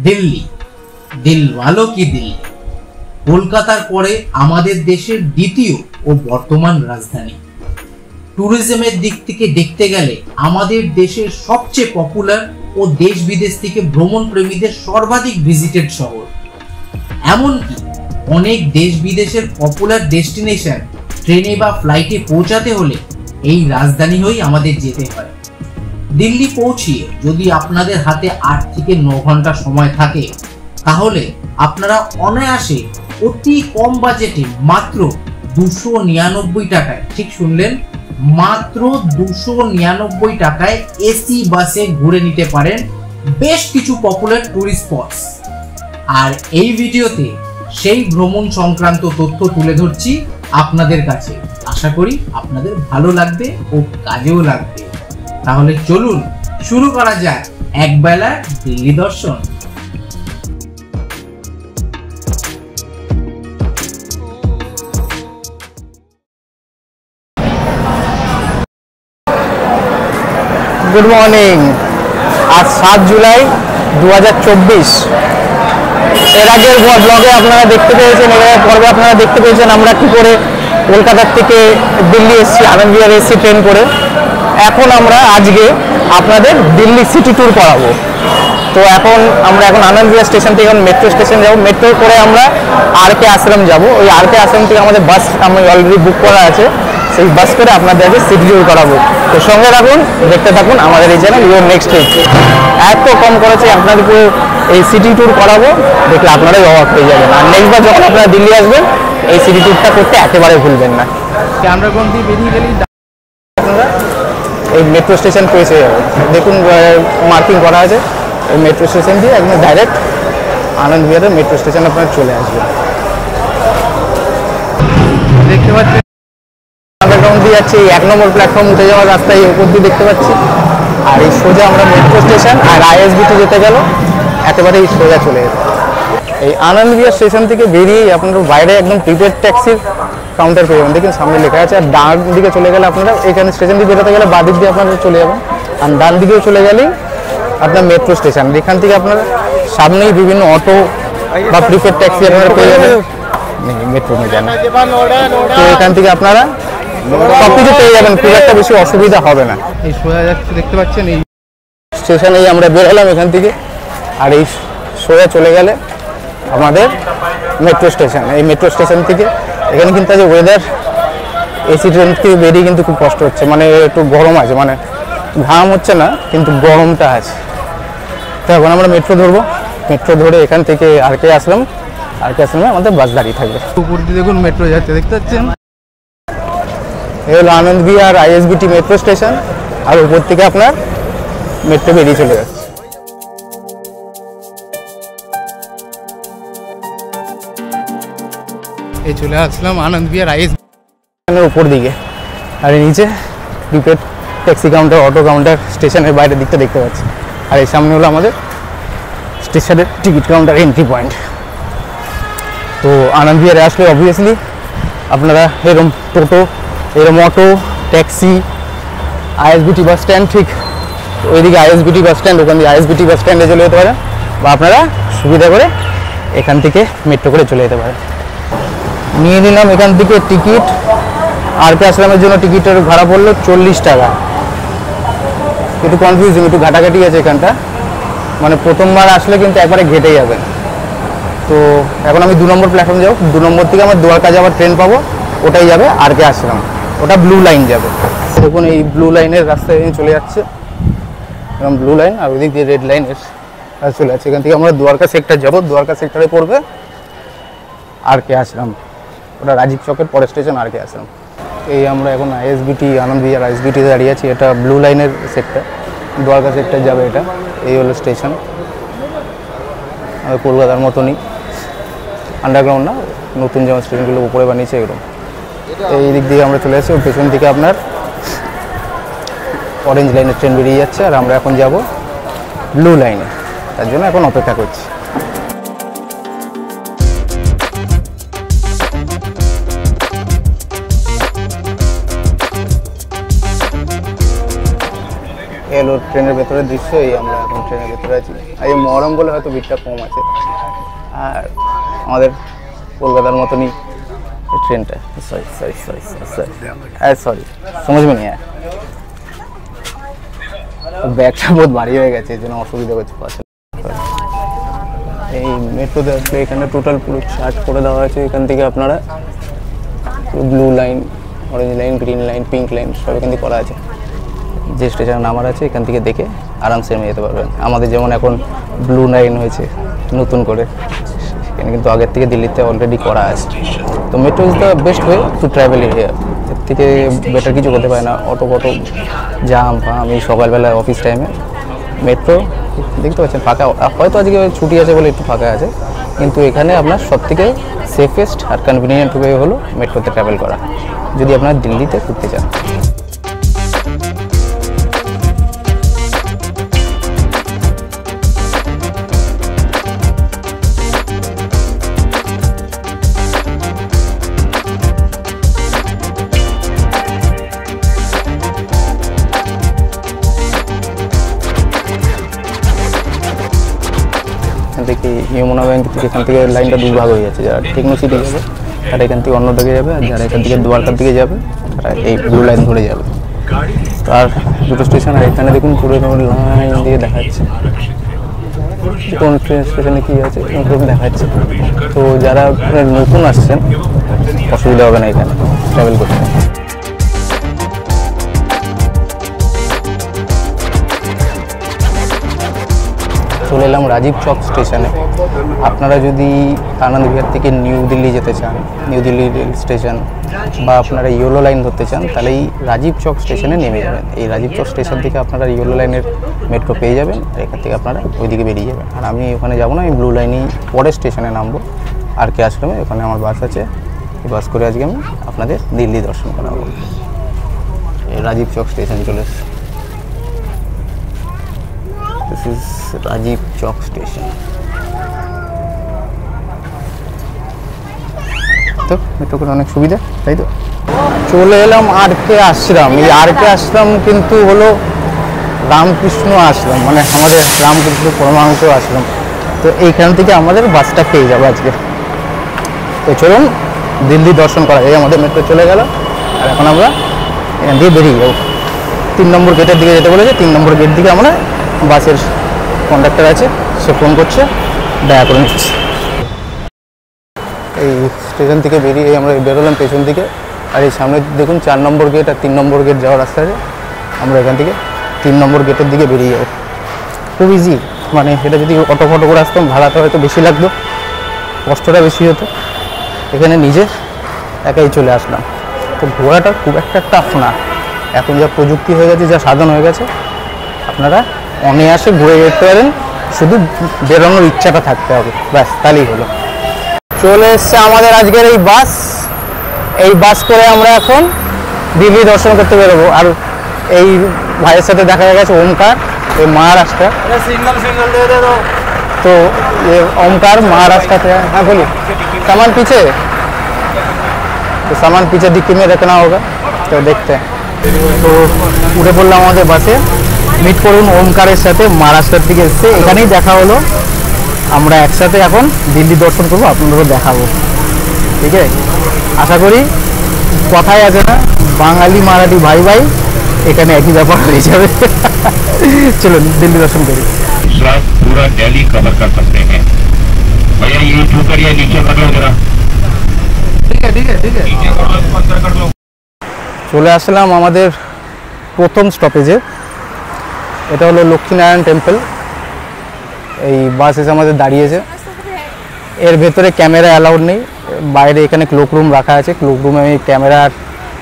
দিল্লি, দিল ভালো কি দিল্লি, কলকাতার পরে আমাদের দেশের দ্বিতীয় ও বর্তমান রাজধানী। ট্যুরিজমের দিক থেকে দেখতে গেলে আমাদের দেশের সবচেয়ে পপুলার ও দেশ বিদেশ থেকে ভ্রমণ প্রেমীদের সর্বাধিক ভিজিটেড শহর। এমনকি অনেক দেশ বিদেশের পপুলার ডেস্টিনেশন ট্রেনে বা ফ্লাইটে পৌঁছাতে হলে এই রাজধানী হয়েই আমাদের যেতে হয়। দিল্লি পৌঁছিয়ে যদি আপনাদের হাতে 8 থেকে 9 ঘন্টা সময় থাকে, তাহলে আপনারা অনায়াসে অতি কম বাজেটে মাত্র 299 টাকায়, ঠিক শুনলেন, মাত্র 299 টাকায় এসি বাসে ঘুরে নিতে পারেন বেশ কিছু পপুলার টুরিস্ট স্পটস। আর এই ভিডিওতে সেই ভ্রমণ সংক্রান্ত তথ্য তুলে ধরছি আপনাদের কাছে। আশা করি আপনাদের ভালো লাগবে ও কাজেও লাগবে। তাহলে চলুন শুরু করা যাক একবেলা দিল্লি দর্শন। Good morning. আজ 7 জুলাই 2024। এর আগের ব্লগে আপনারা দেখতে পেয়েছেন, এর পর্বে আপনারা দেখতে পেয়েছেন আমরা কি করে কলকাতার থেকে দিল্লি এসেছি আনন্দ বিহার এসি ট্রেন করে। এখন আমরা আজকে আপনাদের দিল্লি সিটি ট্যুর করাবো। তো আমরা আনন্দ বিহার স্টেশন থেকে মেট্রো স্টেশন যাবো। মেট্রো করে আমরা আরকে আশ্রম যাব। ওই আরকে আশ্রম থেকে আমাদের বাস আমি অলরেডি বুক করা আছে, সেই বাস করে আপনাদেরকে সিটি ট্যুর করাবো। তো সঙ্গে থাকুন, দেখতে থাকুন আমাদের এই চ্যানেল ইউর নেক্সট ট্রিপ। এত কম খরচে আপনাদেরকে এই সিটি ট্যুর করাবো, দেখলে আপনারাই অবাক হয়ে যাবেন। আর নেক্সটবার যখন আপনারা দিল্লি আসবেন, এই সিটি ট্যুরটা করতে একেবারে ভুলবেন না। আন্ডারগ্রাউন্ড দিয়ে বেরিয়ে গেলেই আপনারা এই মেট্রো স্টেশন পৌঁছে যাবেন। দেখুন মার্কিং করা আছে, এই মেট্রো স্টেশন দিয়ে একদম ডাইরেক্ট আনন্দ বিহারের মেট্রো স্টেশন আপনারা চলে আসবেন। দেখতে পাচ্ছেন আন্ডারগ্রাউন্ড দিয়ে যাচ্ছে, এই 1 নম্বর প্ল্যাটফর্ম উঠে যাওয়ার রাস্তায় উপর দিয়ে দেখতে পাচ্ছি। আর এই সোজা আমরা মেট্রো স্টেশন আর আইএসবিটি যেতে গেল একেবারে এই সোজা চলে যেত। এই আনন্দ বিহার স্টেশন থেকে বেরিয়েই আপনারা বাইরে একদম প্রিপেড ট্যাক্সির কাউন্টার পেয়ে যাবেন। দেখুন সামনে লেখা আছে। আর ডান দিকে চলে গেলে আপনারা এখানে স্টেশন দিয়ে বেরোতে গেলে বাঁ দিক দিয়ে আপনারা চলে যাবেন। আর ডান দিকেও চলে গেলেই আপনার মেট্রো স্টেশন। এখান থেকে আপনারা সামনেই বিভিন্ন অটো বা প্রিপেড ট্যাক্সি আপনারা পেয়ে যাবেন। মেট্রো নিয়ে যান, তো এখান থেকে আপনারা সবকিছু পেয়ে যাবেন, খুব একটা বেশি অসুবিধা হবে না। এই সোজা যাচ্ছে, দেখতে পাচ্ছেন এই স্টেশনেই আমরা বেরোলাম এখান থেকে। আর এই সোজা চলে গেলে আমাদের মেট্রো স্টেশন। এই মেট্রো স্টেশন থেকে এখানে কিন্তু আজ ওয়েদার এসি ট্রেন থেকে বেরিয়ে কিন্তু খুব কষ্ট হচ্ছে, মানে একটু গরম আছে, মানে ঘাম হচ্ছে না কিন্তু গরমটা আছে। তো এখন আমরা মেট্রো ধরবো। মেট্রো ধরে এখান থেকে আরকে আসলাম। আরকে আসলামে আমাদের বাস দাঁড়িয়ে থাকবে। উপর দিয়ে দেখুন মেট্রো যাচ্ছে, দেখতে পাচ্ছেন। এই হলো আনন্দ বিহার আইএসবিটি মেট্রো স্টেশন। আর উপর থেকে আপনার মেট্রো বেরিয়ে চলে যাচ্ছে। এই চলে আসলাম আনন্দ বিহার আইএসবিটির উপর দিকে। আর নিচে prepaid taxi counter, auto counter স্টেশনের বাইরের দিকটা দেখতে পাচ্ছি। আর এই সামনে হলো আমাদের স্টেশনের টিকিট কাউন্টার, এন্ট্রি পয়েন্ট। তো আনন্দ বিহারে আসলে অবভিয়াসলি আপনারা এরকম টোটো, এরকম auto, taxi, ISBT bus stand, ঠিক ওইদিকে আইএসবিটি বাস স্ট্যান্ড, ওখান থেকে আইএসবিটি বাস স্ট্যান্ডে চলে যেতে পারেন, বা আপনারা সুবিধা করে এখান থেকে মেট্রো করে চলে যেতে পারেন। নিয়ে নিলাম এখান থেকে টিকিট। আরকে আশ্রমের জন্য টিকিটের ভাড়া পড়লো 40 টাকা। একটু কনফিউজিং, একটু ঘাটাঘাটি আছে এখানটা, মানে প্রথমবার আসলে কিন্তু একবারে ঘেটে যাবেন। তো এখন আমি 2 নম্বর প্ল্যাটফর্ম যাবো। 2 নম্বর থেকে আমার দ্বারকা যাওয়ার ট্রেন পাবো, ওটাই যাবে আরকে আশ্রম, ওটা ব্লু লাইন যাবে। দেখুন এই ব্লু লাইনের রাস্তায় চলে যাচ্ছে, এরকম ব্লু লাইন, আর ওইদিক দিয়ে রেড লাইনের চলে যাচ্ছে। এখান থেকে আমরা দ্বারকা সেক্টর যাবো। দ্বারকা সেক্টরে পড়বে আরকে আশ্রম, ওটা রাজীব চকের পরের স্টেশন আরকে আশ্রম। এই আমরা এখন আইএসবিটি আনন্দ বিহার আইএসবিটিতে দাঁড়িয়ে আছি। এটা ব্লু লাইনের সেক্টর, দ্বারকা সেক্টর যাবে এটা। এই হলো স্টেশন, কলকাতার মতনই আন্ডারগ্রাউন্ড না, নতুন যেমন স্টেশনগুলো উপরে বানিয়েছে এরকম। এই দিক দিয়ে আমরা চলে আসছি। ওর পেছন থেকে আপনার অরেঞ্জ লাইনের ট্রেন বেরিয়ে যাচ্ছে, আর আমরা এখন যাব ব্লু লাইনে, তার জন্য এখন অপেক্ষা করছি। হলো ট্রেনের ভেতরের দৃশ্য। এই আমরা এখন ট্রেনের ভেতরে আছি। আর এই মহরম বলে হয়তো ভিড়টা কম আছে। আর আমাদের কলকাতার মতনই ট্রেনটা, সরি समझ में नहीं आया। ব্যাগটা বহুত ভারী হয়ে গেছে, এই জন্য অসুবিধা হচ্ছে পাশে। এই মেট্রোতে আসলে এখানে টোটাল পুরো চার্ট করে দেওয়া আছে। এখান থেকে আপনারা blue line, orange line, green line, pink line সব এখান থেকে করা আছে। যে স্টেশনে নামার আছে এখান থেকে দেখে আরামসে নেমে যেতে পারবেন। আমাদের যেমন এখন ব্লু লাইন হয়েছে নতুন করে, এখানে কিন্তু আগের থেকে দিল্লিতে অলরেডি করা আছে। তো metro is the best way to travel here. এর থেকে বেটার কিছু করতে পারে না। অটো জাম ফাম এই সকালবেলা অফিস টাইমে মেট্রো দেখতে পাচ্ছেন ফাঁকা। হয়তো আজকে ছুটি আছে বলে একটু ফাঁকা আছে, কিন্তু এখানে আপনার সবথেকে সেফেস্ট আর কনভিনিয়েন্ট ওয়ে হলো মেট্রোতে ট্রাভেল করা, যদি আপনারা দিল্লিতে ঘুরতে চান। দেখি ইয়মুনা ব্যাংক থেকে এখান থেকে লাইনটা দুই ভাগ হয়ে যাচ্ছে। যারা টেকনো সিটি যাবে তারা এখান থেকে অন্য দিকে যাবে, আর যারা এখান থেকে দ্বারকার দিকে যাবে তারা এই ব্লু লাইন ধরে যাবে। তার দুটো স্টেশন, আর এখানে দেখুন পুরো লাইন দিয়ে দেখাচ্ছে কোন ট্রেন স্টেশনে কী আছে দেখাচ্ছে। তো যারা নতুন আসছেন অসুবিধা হবে না এখানে ট্রাভেল করতে। চলে এলাম রাজীব চক স্টেশনে। আপনারা যদি আনন্দ বিহার থেকে নিউ দিল্লি যেতে চান, নিউ দিল্লি রেল স্টেশন, বা আপনারা ইয়েলো লাইন ধরতে চান, তাহলে এই রাজীব চক স্টেশনে নেমে যাবেন। এই রাজীব চক স্টেশন থেকে আপনারা ইয়েলো লাইনের মেট্রো পেয়ে যাবেন, এখান থেকে আপনারা ওইদিকে বেরিয়ে যাবেন। আর আমি ওখানে যাবো না, আমি ব্লু লাইনেই পরের স্টেশনে নামবো আর কে আশ্রমে। ওখানে আমার বাস আছে, এই বাস করে আজকে আমি আপনাদের দিল্লি দর্শন করাবো। এই রাজীব চক স্টেশন চলে এসেছে। This is Rajiv Chowk station. তো মেট্রো করে অনেক সুবিধা, তাই তো। চলে এলাম আর.কে আশ্রম। এই আর.কে আশ্রম কিন্তু হলো রামকৃষ্ণ আশ্রম, মানে আমাদের রামকৃষ্ণ পরমহংস আশ্রম। তো এইখান থেকে আমাদের বাসটা পেয়ে যাবো আজকে। তো চলুন দিল্লি দর্শন করা। এই আমাদের মেট্রো চলে গেল, আর এখন আমরা এখান থেকে বেরিয়ে যাবো। 3 নম্বর গেটের দিকে যেতে বলেছে। 3 নম্বর গেট দিকে আমরা বাসের কন্ডাক্টর আছে, সে ফোন করছে, দেখা করে নিচ্ছি। এই স্টেশন থেকে বেরিয়ে আমরা বেরোলাম পেছন দিকে। আর এই সামনে দেখুন 4 নম্বর গেট আর 3 নম্বর গেট যাওয়ার রাস্তা আছে। আমরা এখান থেকে 3 নম্বর গেটের দিকে বেরিয়ে যাবো। খুব ইজি, মানে এটা যদি অটো ফটো করে আসতাম ভাড়াটা হয়তো বেশি লাগতো, কষ্টটা বেশি হতো। এখানে নিজে একাই চলে আসলাম। তো ঘোরাটা খুব একটা টাফ না। এখন যা প্রযুক্তি হয়ে গেছে, যা সাধন হয়ে গেছে, আপনারা অনায়াসে ঘুরে যেতে পারেন, শুধু বেরোনোর ইচ্ছাটা থাকতে হবে, ব্যাস তাহলেই হলো। চলে এসছে আমাদের আজকের এই বাস। এই বাস করে আমরা এখন দিল্লি দর্শন করতে বেরোবো। আর এই ভাইয়ের সাথে দেখা গেছে ওমকার, এই মহারাষ্ট্র। তো ये ओमकार महाराष्ट्र से। हाँ बोलिए। सामान पीछे, तो सामान पीछे डिक्की में रखना होगा, तो देखते हैं। তো উঠে পড়লাম আমাদের বাসে। মিট করুন ওমকারের সাথে, মহারাষ্ট্রের দিকে এসছে। এখানেই দেখা হলো, আমরা একসাথে এখন দিল্লি দর্শন করবো, আপনাদেরও দেখাবো। ঠিক আছে, আশা করি কথাই আছে না, বাঙালি মারাঠি ভাই ভাই, এখানে একই ব্যাপার হয়ে যাবে। চলুন দিল্লি দর্শন করি। पूरा दिल्ली कवर कर सकते हैं। भैया ये ठू करिए, नीचे कर लो जरा। ठीक है ठीक है ठीक है, नीचे कर लो, ऊपर कर लो। চলে আসলাম আমাদের প্রথম স্টপেজে। এটা হলো লক্ষ্মীনারায়ণ টেম্পল। এই বাস এসে আমাদের দাঁড়িয়েছে। এর ভেতরে ক্যামেরা অ্যালাউড নেই, বাইরে এখানে ক্লোক রুম রাখা আছে। ক্লোক রুমে আমি ক্যামেরা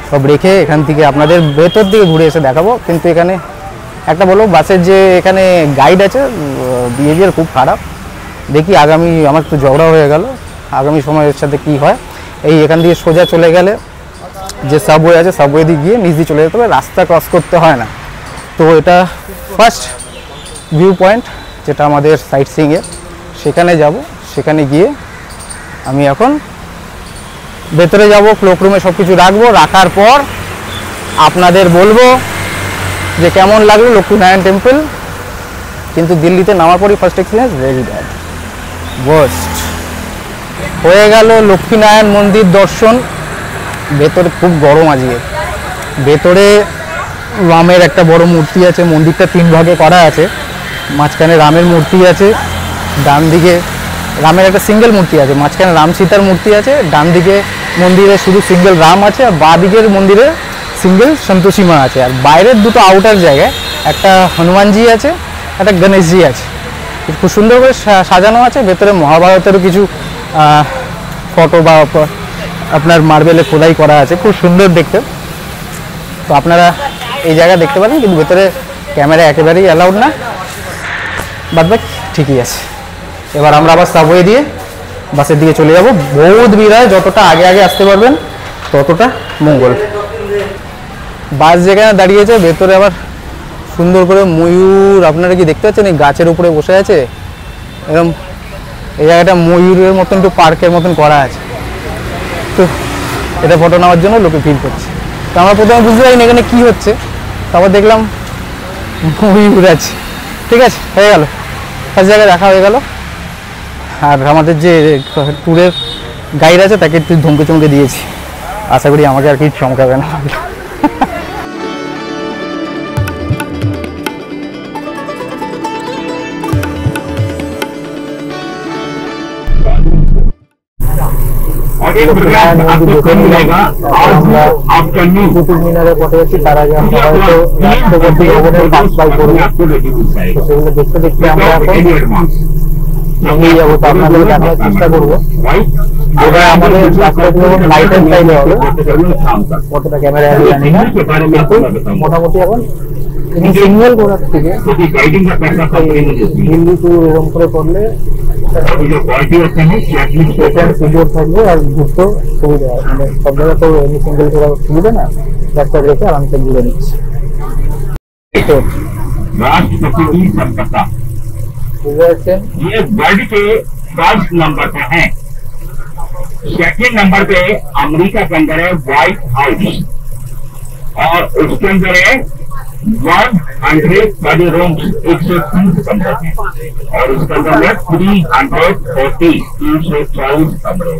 সব রেখে এখান থেকে আপনাদের ভেতর দিকে ঘুরে এসে দেখাবো। কিন্তু এখানে একটা বলো, বাসের যে এখানে গাইড আছে, বিহেভিয়ার খুব খারাপ। দেখি আগামী, আমার একটু ঝগড়া হয়ে গেল, আগামী সময়ের সাথে কি হয়। এই এখান দিয়ে সোজা চলে গেলে যে সাবওয়ে আছে, সাবওয়ে দিয়ে গিয়ে নিচ দিয়ে চলে যেতে হবে, রাস্তা ক্রস করতে হয় না। তো এটা ফার্স্ট ভিউ পয়েন্ট, যেটা আমাদের সাইট সিইংয়ের, সেখানে যাব। সেখানে গিয়ে আমি এখন ভেতরে যাব, ক্লোক রুমে সব কিছু রাখবো। রাখার পর আপনাদের বলবো যে কেমন লাগলো লক্ষ্মীনারায়ণ টেম্পল, কিন্তু দিল্লিতে নামার পরই first experience very bad, worst. হয়ে গেল লক্ষ্মীনারায়ণ মন্দির দর্শন। ভেতরে খুব গরম আজকে। ভেতরে রামের একটা বড় মূর্তি আছে, মন্দিরটা 3 ভাগে করা আছে। মাঝখানে রামের মূর্তি আছে, ডান দিকে রামের একটা সিঙ্গেল মূর্তি আছে, মাঝখানে রাম সীতার মূর্তি আছে, ডান দিকে মন্দিরে শুধু সিঙ্গেল রাম আছে, আর বাঁ দিকের মন্দিরে সিঙ্গেল সন্তোষী মা আছে। আর বাইরের দুটো আউটার জায়গায় একটা হনুমানজি আছে, একটা গণেশজি আছে, খুব সুন্দর করে সাজানো আছে। ভেতরে মহাভারতেরও কিছু ফটো বা আপনার মার্বেলে খোদাই করা আছে, খুব সুন্দর দেখতে। তো আপনারা এই জায়গা দেখতে পারেন, কিন্তু ভেতরে ক্যামেরা একেবারেই অ্যালাউড না, বাদ বাকি ঠিকই আছে। এবার আমরা আবার সাবওয়ে দিয়ে বাসের দিকে চলে যাব। বহুত ভিড় হয়, যতটা আগে আগে আসতে পারবেন ততটা মঙ্গল। বাস যেখানে দাঁড়িয়েছে ভেতরে আবার সুন্দর করে ময়ূর, আপনারা কি দেখতে পাচ্ছেন এই গাছের উপরে বসে আছে, এরকম এই জায়গাটা ময়ূরের মতন একটু পার্কের মতন করা আছে। তো এটা ফটো নেওয়ার জন্য লোকে ভিড় করছে। তো আমরা প্রথমে বুঝতে পারিনি এখানে কী হচ্ছে, তারপর দেখলাম ময়ূর আছে। ঠিক আছে, হয়ে গেল, ফার্স্ট জায়গায় দেখা হয়ে গেল। আর আমাদের যে ট্যুরের গাইড আছে তাকে একটু ধমকে চমকে দিয়েছি, আশা করি আমাকে আর কি চমকাবে না। কুতুব মিনারে পথে যাচ্ছি, তার আগে আমরা হয়তো রাষ্ট্রপতি ভবনের পাস বাই করবো। সেগুলো দেখতে দেখতে আমরা এখন এগিয়ে যাবো। তো আপনাদের দেখার চেষ্টা করবো যেটা আমাদের রাষ্ট্রপতি ভবন লাইটের সাইডে হবে, কতটা ক্যামেরা জানি না, কিন্তু মোটামুটি এখন সিগন্যাল করার থেকে দিল্লি টু এরকম করে করলে সিকিউর থাকবে আর ঘুরতেও সুবিধা হয়। মানে সব জায়গায় তো এমনি সিঙ্গেল করার সুবিধা না, রাস্তা রেখে আরামসে ঘুরে নিচ্ছে। বুঝতে পারছেন? ये वर्ल्ड के फर्स्ट नंबर पे है। सेकंड नंबर पे अमेरिका के अंदर है व्हाइट हाउस, और उसके अंदर है 130 रूम्स, 130 कमरे हैं, और उसके अंदर है 340 कमरे।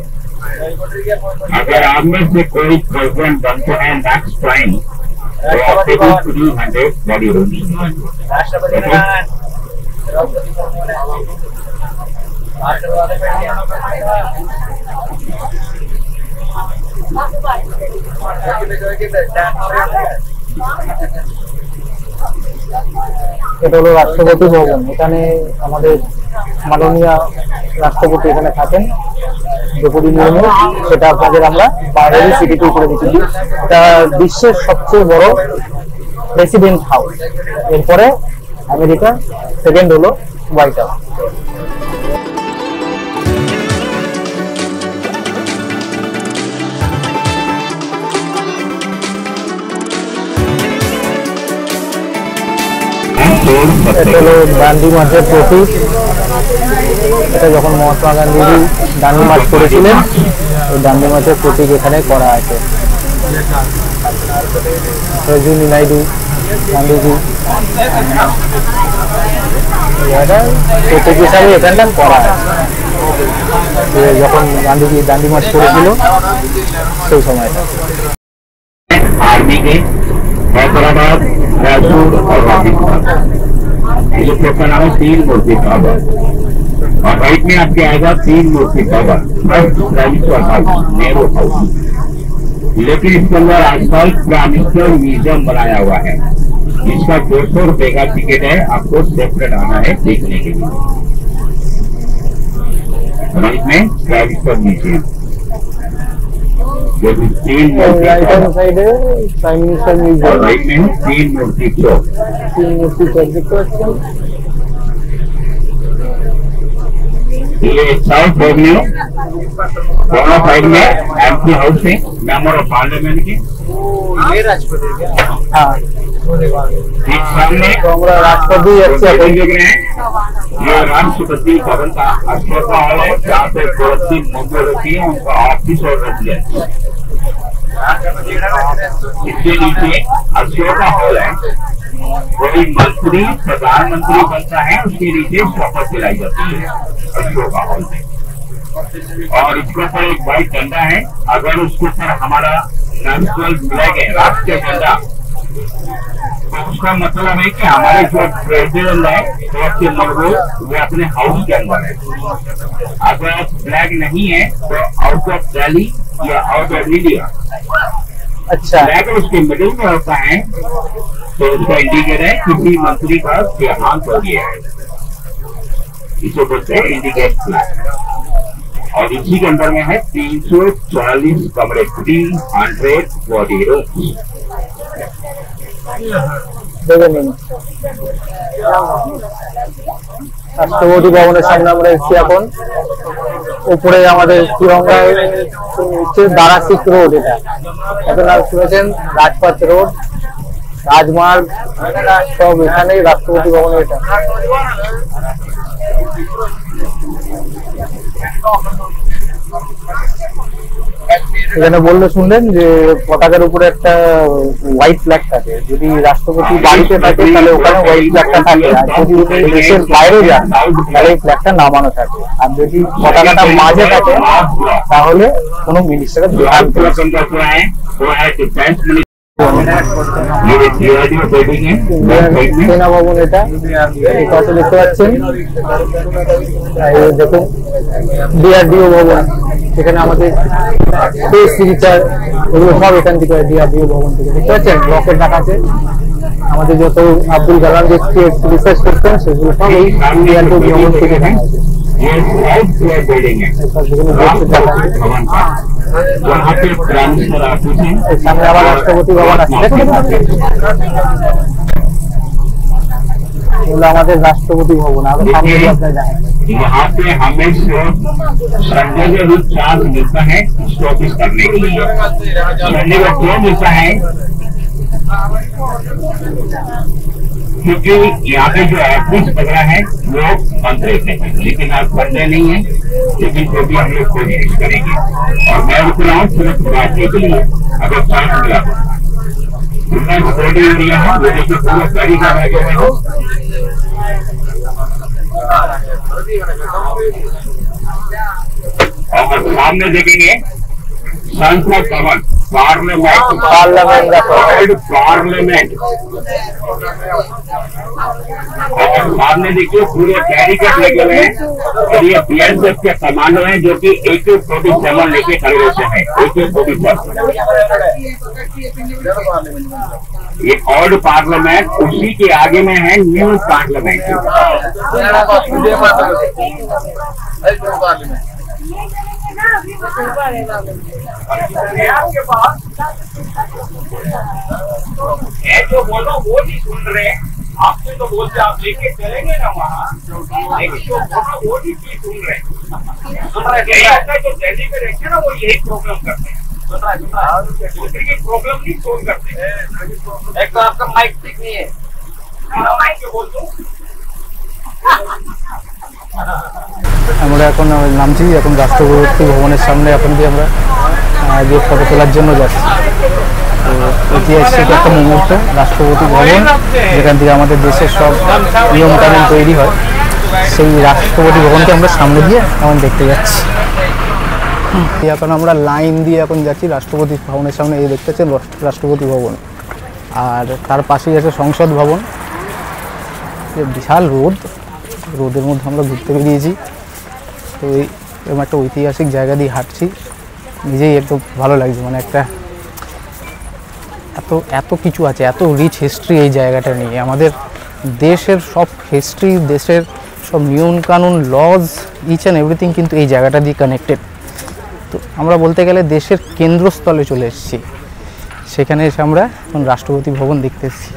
अगर आप में से कोई प्रेसिडेंट बनते हैं नेक्स्ट टाइम, तो आपके भी 340 रूम्स। এটা হলো রাষ্ট্রপতি ভবন। এখানে আমাদের মাননীয় রাষ্ট্রপতি এখানে থাকেন দ্রৌপদী মুর্মু, সেটা আপনাদের আমরা বাইরের সিটিতে করে দিচ্ছি। এটা বিশ্বের সবচেয়ে বড় প্রেসিডেন্ট হাউস, এরপরে আমেরিকা, সেকেন্ড হলো হোয়াইট হাউস। এটা হলো গান্ধী মার্চের প্রতীক। এটা যখন মহাত্মা গান্ধী গান্ধী মার্চ করেছিলেন, ওই গান্ধী মার্চের প্রতীক এখানে করা আছে। সরোজিনী নাইডু, গান্ধীজি, প্রতীক হিসাবে এখানটা করা আছে। যখন গান্ধীজি গান্ধী মার্চ করেছিল সেই সময়টা। आर्मी के हैदराबाद, रायपुर और राजस्थान, ये का नाम है 3 मूर्ति टावर, और राइट में आपके आएगा 3 मूर्ति टावर, नेहरू हाउस। लेकिन इसके अंदर आजकल प्रामिस्टर म्यूजियम बनाया हुआ है, जिसका 200 रुपए का टिकट है, आपको सेपरेट आना है देखने के लिए। राइट में प्रामिस्टर म्यूजियम, जो 3 मूर्ति राइट हैंड साइड है प्राइम मिनिस्टर म्यूजियम, राइट में 3 मूर्ति चौक। 3 मूर्ति चौक देखते पाচ্ছেন। ये साउथ एवेन्यू, दोनों साइड में एमपी हाउस है, मेंबर ऑफ पार्लियामेंट के। ये राष्ट्रपति हाँ, ठीक सामने तो আমরা রাষ্ট্রপতি যাচ্ছি এখন। ये राष्ट्रपति भवन का अशोका हॉल है, जहाँ पे प्रति मुद्दे रखी है, उनका ऑफिस और रेजिडेंस। इसके नीचे अशोका हॉल है, कोई मंत्री प्रधानमंत्री बनता है उसके नीचे शपथ दिलाई जाती है अशोक हॉल में। और इसके ऊपर एक व्हाइट झंडा है, अगर उसके ऊपर हमारा नेशनल फ्लैग है, राष्ट्रीय झंडा, तो उसका मतलब है कि हमारे जो प्रेसिडेंट है तो वो अपने हाउस के अंदर है। अगर फ्लैग नहीं है तो आउट ऑफ दिल्ली या आउट ऑफ इंडिया। अच्छा, फ्लैग उसके मिडिल में होता है तो उसका इंडिकेट है किसी मंत्री का देहांत हो गया है, इसे बोलते हैं इंडिकेट फ्लैग। और इसी के अंदर में है 340 कमरे, 340 रूम्स। দেখে নিন রাষ্ট্রপতি ভবনের সামনে আমরা এসেছি এখন। উপরে আমাদের শ্রীলঙ্কায় হচ্ছে দারাসিক রোড, এটা এখন আর শুনেছেন রাজপথ রোড, রাজমার্গ সব এখানেই রাষ্ট্রপতি ভবন। এটা এখানে বললে শুনলেন যে পতাকার উপরে একটা হোয়াইট ফ্ল্যাগ থাকে, যদি রাষ্ট্রপতি বাড়িতে থাকে তাহলে ওখানে হোয়াইট ফ্ল্যাগটা থাকে, আর যদি উনি দেশের বাইরে যান তাহলে এই ফ্ল্যাগটা নামানো থাকে, আর যদি পতাকাটা মাঝে থাকে তাহলে কোনো মিনিস্টারের দেহান্ত সেনা ভবন। এটা এই পাশে দেখতে পাচ্ছেন, দেখুন ডিআরডিও ভবন, সেখানে আমাদের স্পেস রিসার্চ এগুলো সব এখান থেকে ডিআরডিও ভবন থেকে দেখতে পাচ্ছেন। রকেট দেখাচ্ছে, আমাদের যত আব্দুল কালাম যে স্পেস রিসার্চ করতেন সেগুলো সব এই ডিআরডিও ভবন থেকে দেখাচ্ছে। সামনে আবার রাষ্ট্রপতি ভবন আছে, আমাদের রাষ্ট্রপতি ভবন। আরো সামনে আপনার জানেন यहाँ पे हमें संडे के रोज चार्ज मिलता है ऑफिस करने के लिए। संडे का क्यों मिलता है? क्योंकि यहाँ पे जो ऑफिस वगैरह है वो बंद रहते हैं, लेकिन आज संडे नहीं है, लेकिन फिर भी हम लोग कोशिश करेंगे। और मैं रुक रहा हूँ सिर्फ बातचीत के लिए, अगर चांस मिला तो एरिया है वो देखिए पूरा गाड़ी का और सामने देखेंगे संसद भवन, पार्लियामेंट, और सामने देखिए पूरे बैरिकेड लगे हुए हैं, और ये बीएसएफ के कमांडो हैं जो कि AK-47 लेके खड़े रहते हैं। AK-47 ये ओल्ड पार्लियामेंट, उसी के आगे में है न्यू पार्लियामेंट। जो बोलो वो नहीं सुन रहे, आपसे तो बोलते आप लेके चलेंगे ना वहाँ, लेकिन जो बोलो वो नहीं सुन रहे। जो दिल्ली में रहते हैं ना वो यही प्रॉब्लम करते हैं, दूसरे की प्रॉब्लम नहीं सोल्व करते। एक तो आपका माइक ठीक नहीं है, माइक के बोल दो। আমরা এখন নামছি, এখন রাষ্ট্রপতি ভবনের সামনে এখন দিয়ে আমরা গিয়ে ফটো তোলার জন্য যাচ্ছি। তো ঐতিহাসিক একটা মুহূর্ত, রাষ্ট্রপতি ভবন যেখান থেকে আমাদের দেশের সব নিয়মকানুন তৈরি হয়, সেই রাষ্ট্রপতি ভবনকে আমরা সামনে দিয়ে এখন দেখতে যাচ্ছি। এখন আমরা লাইন দিয়ে এখন যাচ্ছি রাষ্ট্রপতি ভবনের সামনে। এই দেখতেছেন রাষ্ট্রপতি ভবন, আর তার পাশেই আছে সংসদ ভবন। বিশাল রোদের মধ্যে আমরা ঘুরতে বেরিয়েছি। তো এরকম একটা ঐতিহাসিক জায়গা দিয়ে হাঁটছি, নিজেই একটু ভালো লাগছে। মানে একটা এত কিছু আছে, এত রিচ হিস্ট্রি এই জায়গাটা নিয়ে। আমাদের দেশের সব হিস্ট্রি, দেশের সব নিয়মকানুন, লজ, ইচ অ্যান্ড এভরিথিং কিন্তু এই জায়গাটা দিয়ে কানেক্টেড। তো আমরা বলতে গেলে দেশের কেন্দ্রস্থলে চলে এসেছি। সেখানে এসে আমরা এখন রাষ্ট্রপতি ভবন দেখতে এসেছি।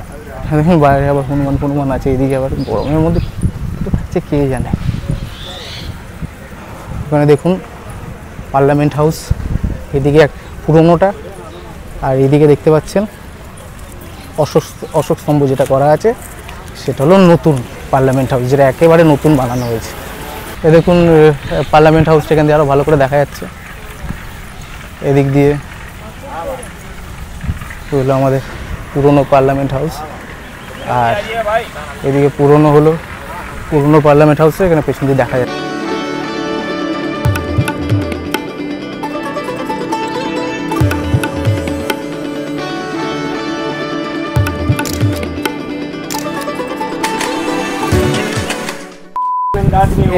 দেখুন বাইরে আবার হনুমান আছে, এদিকে আবার গরমের মধ্যে থাকছে কে জানে। ওখানে দেখুন পার্লামেন্ট হাউস, এদিকে এক পুরোনোটা, আর এদিকে দেখতে পাচ্ছেন অশোক স্তম্ভ যেটা করা আছে, সেটা হলো নতুন পার্লামেন্ট হাউস, যেটা একেবারে নতুন বানানো হয়েছে। এ দেখুন পার্লামেন্ট হাউসটা এখান দিয়ে আরও ভালো করে দেখা যাচ্ছে। এদিক দিয়ে হলো আমাদের পুরনো পার্লামেন্ট হাউস, আর এদিকে পুরনো হলো পুরনো পার্লামেন্ট হাউস, এখানে পেছন দিয়ে দেখা যাচ্ছে।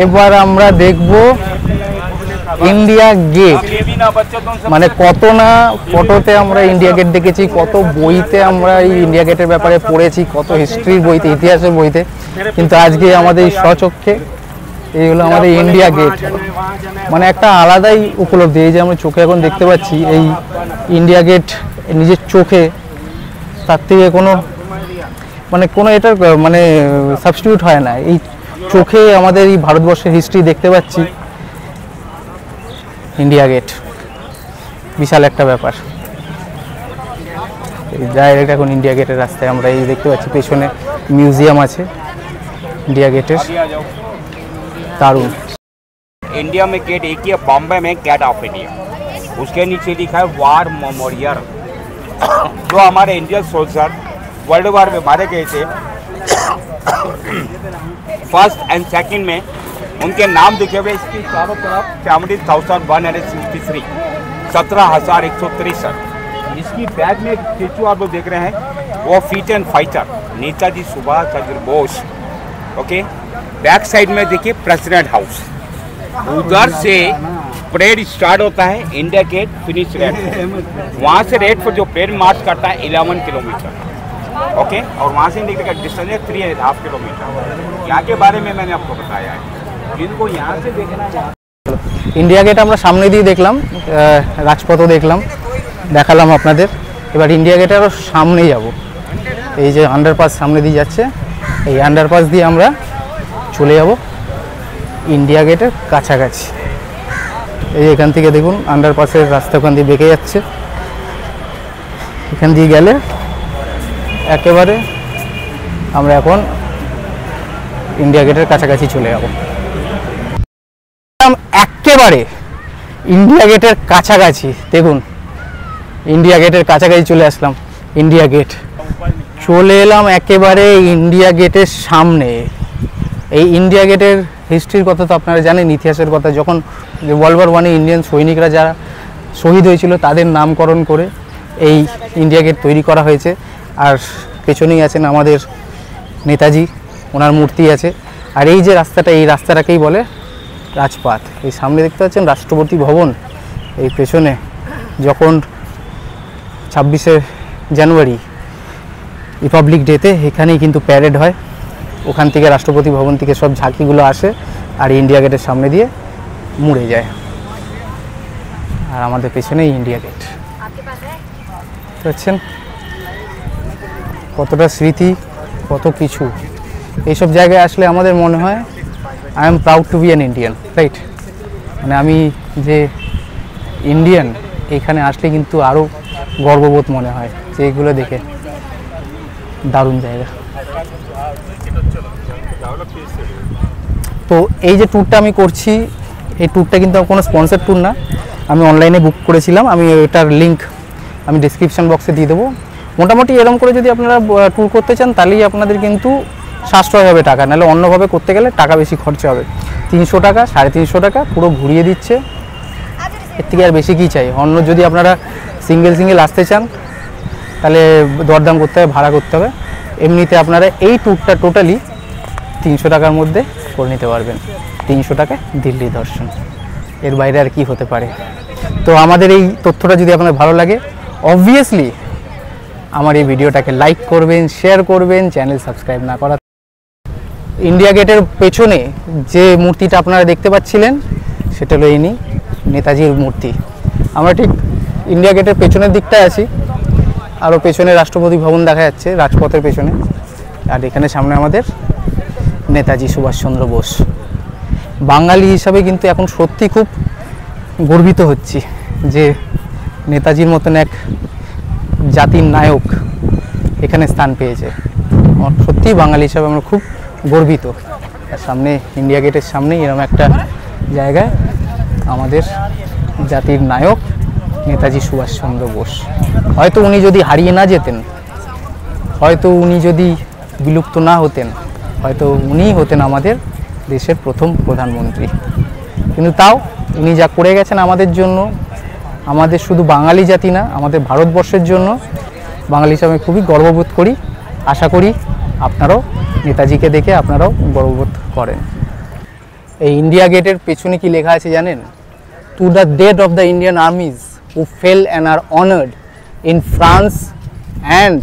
এবার আমরা দেখব ইন্ডিয়া গেট, মানে কত না ফটোতে আমরা ইন্ডিয়া গেট দেখেছি, কত বইতে আমরা এই ইন্ডিয়া গেটের ব্যাপারে পড়েছি, কত হিস্ট্রির বইতে, ইতিহাসের বইতে, কিন্তু আজকে আমাদের এই স্বচক্ষে এই হলো আমাদের ইন্ডিয়া গেট। মানে একটা আলাদাই উপলব্ধি, এই যে আমরা চোখে এখন দেখতে পাচ্ছি এই ইন্ডিয়া গেট নিজের চোখে, তার থেকে কোনো এটার মানে সাবস্টিটিউট হয় না। এই চোখে আমাদের এই ভারতবর্ষের হিস্ট্রি দেখতে পাচ্ছি। ইন্ডিয়া গেট বিশাল একটা ব্যাপার। ডাইরেক্ট এখন ইন্ডিয়া গেটের রাস্তায় আমরা এই দেখতে পাচ্ছি, পেছনে মিউজিয়াম আছে इंडिया गेट दारुण। इंडिया में गेट एक ही है, बॉम्बे में गेट ऑफ इंडिया, उसके नीचे लिखा है वार मेमोरियल। जो हमारे इंडियन सोल्जर वर्ल्ड वार में मारे गए थे, फर्स्ट एंड सेकंड में, उनके नाम लिखे हुए इसकी चारों तरफ 70,163 17,163। इसकी बैग में स्टेचू आप लोग देख रहे हैं, वो feet and fighter Netaji Subhash Chandra Bose. Okay, back side में देखिए प्रेसिडेंट हाउस, उधर से परेड स्टार्ट होता है, इंडिया गेट फिनिश रेड, वहाँ से रेड पर जो परेड मार्च करता है 11 किलोमीटर। ओके, और वहाँ से इंडिया का डिस्टेंस है 3.5 किलोमीटर। यहाँ के बारे में मैंने आपको बताया है, इनको यहाँ से देखना है। इंडिया गेट আমরা সামনে দিয়ে দেখলাম, রাজপথও দেখলাম, দেখালাম আপনাদের। এবার ইন্ডিয়া গেটের আরও সামনে যাব, এই যে আন্ডারপাস সামনে দিয়ে যাচ্ছে, এই আন্ডারপাস দিয়ে আমরা চলে যাব ইন্ডিয়া গেটের কাছাকাছি। এই এখান থেকে দেখুন আন্ডারপাসের রাস্তা ওখান দিয়ে বেঁকে যাচ্ছে, এখান দিয়ে গেলে একেবারে আমরা এখন ইন্ডিয়া গেটের কাছাকাছি চলে যাব। একেবারে ইন্ডিয়া গেটের কাছাকাছি দেখুন, ইন্ডিয়া গেটের কাছাকাছি চলে আসলাম। ইন্ডিয়া গেট চলে এলাম একেবারে ইন্ডিয়া গেটের সামনে। এই ইন্ডিয়া গেটের হিস্ট্রির কথা তো আপনারা জানেন, ইতিহাসের কথা। যখন ওয়ার্ল্ড ওয়ার ওয়ানে ইন্ডিয়ান সৈনিকরা যারা শহীদ হয়েছিল তাদের নামকরণ করে এই ইন্ডিয়া গেট তৈরি করা হয়েছে। আর পেছনেই আছেন আমাদের নেতাজি, ওনার মূর্তি আছে। আর এই যে রাস্তাটা, এই রাস্তাটাকেই বলে রাজপথ। এই সামনে দেখতে পাচ্ছেন রাষ্ট্রপতি ভবন, এই পেছনে যখন 26শে জানুয়ারি রিপাবলিক ডেতে এখানেই কিন্তু প্যারেড হয়, ওখান থেকে রাষ্ট্রপতি ভবন থেকে সব ঝাঁকিগুলো আসে আর ইন্ডিয়া গেটের সামনে দিয়ে মুড়ে যায়। আর আমাদের পেছনেই ইন্ডিয়া গেট। দেখছেন কতটা স্মৃতি, কত কিছু। এইসব জায়গায় আসলে আমাদের মনে হয় I am proud to be an Indian, right? মানে আমি যে ইন্ডিয়ান, এখানে আসলে কিন্তু আরও গর্ববোধ মনে হয় যে এগুলো দেখে। দারুণ জায়গা। তো এই যে ট্যুরটা আমি করছি, এই ট্যুরটা কিন্তু কোনো স্পন্সর ট্যুর না, আমি অনলাইনে বুক করেছিলাম। আমি এটার লিঙ্ক আমি ডিসক্রিপশান বক্সে দিয়ে দেবো। মোটামুটি এরকম করে যদি আপনারা ট্যুর করতে চান তাহলেই আপনাদের কিন্তু সাশ্রয় হবে টাকা, নাহলে অন্যভাবে করতে গেলে টাকা বেশি খরচা হবে। 300 টাকা 350 টাকা পুরো ঘুরিয়ে দিচ্ছে, এর থেকে আর বেশি কী চাই। অন্য যদি আপনারা সিঙ্গেল আসতে চান তাহলে দরদাম করতে হবে, ভাড়া করতে হবে। এমনিতে আপনারা এই ট্যুরটা টোটালি 300 টাকার মধ্যে করে নিতে পারবেন। 300 টাকায় দিল্লি দর্শন, এর বাইরে আর কি হতে পারে। তো আমাদের এই তথ্যটা যদি আপনার ভালো লাগে, অবভিয়াসলি আমার এই ভিডিওটাকে লাইক করবেন, শেয়ার করবেন। চ্যানেল সাবস্ক্রাইব না করা। ইন্ডিয়া গেটের পেছনে যে মূর্তিটা আপনারা দেখতে পাচ্ছিলেন সেটা হলো ইনি নেতাজির মূর্তি। আমরা ঠিক ইন্ডিয়া গেটের পেছনের দিকটায় আছি, আরও পেছনে রাষ্ট্রপতি ভবন দেখা যাচ্ছে রাজপথের পেছনে। আর এখানে সামনে আমাদের নেতাজি সুভাষচন্দ্র বোস। বাঙালি হিসাবে কিন্তু এখন সত্যি খুব গর্বিত হচ্ছি যে নেতাজির মতন এক জাতির নায়ক এখানে স্থান পেয়েছে। সত্যি বাঙালি হিসাবে আমরা খুব গর্বিত। আর সামনে ইন্ডিয়া গেটের সামনেই এরকম একটা জায়গায় আমাদের জাতির নায়ক নেতাজি সুভাষচন্দ্র বোস। হয়তো উনি যদি হারিয়ে না যেতেন, হয়তো উনি যদি বিলুপ্ত না হতেন হয়তো উনিই হতেন আমাদের দেশের প্রথম প্রধানমন্ত্রী। কিন্তু তাও উনি যা করে গেছেন আমাদের জন্য, আমাদের শুধু বাঙালি জাতি না, আমাদের ভারতবর্ষের জন্য, বাঙালি হিসাবে খুবই গর্ববোধ করি। আশা করি আপনারাও নেতাজিকে দেখে আপনারাও গর্ববোধ করেন। এই ইন্ডিয়া গেটের পেছনে কি লেখা আছে জানেন? To the dead of the Indian armies who fell and are honoured in France and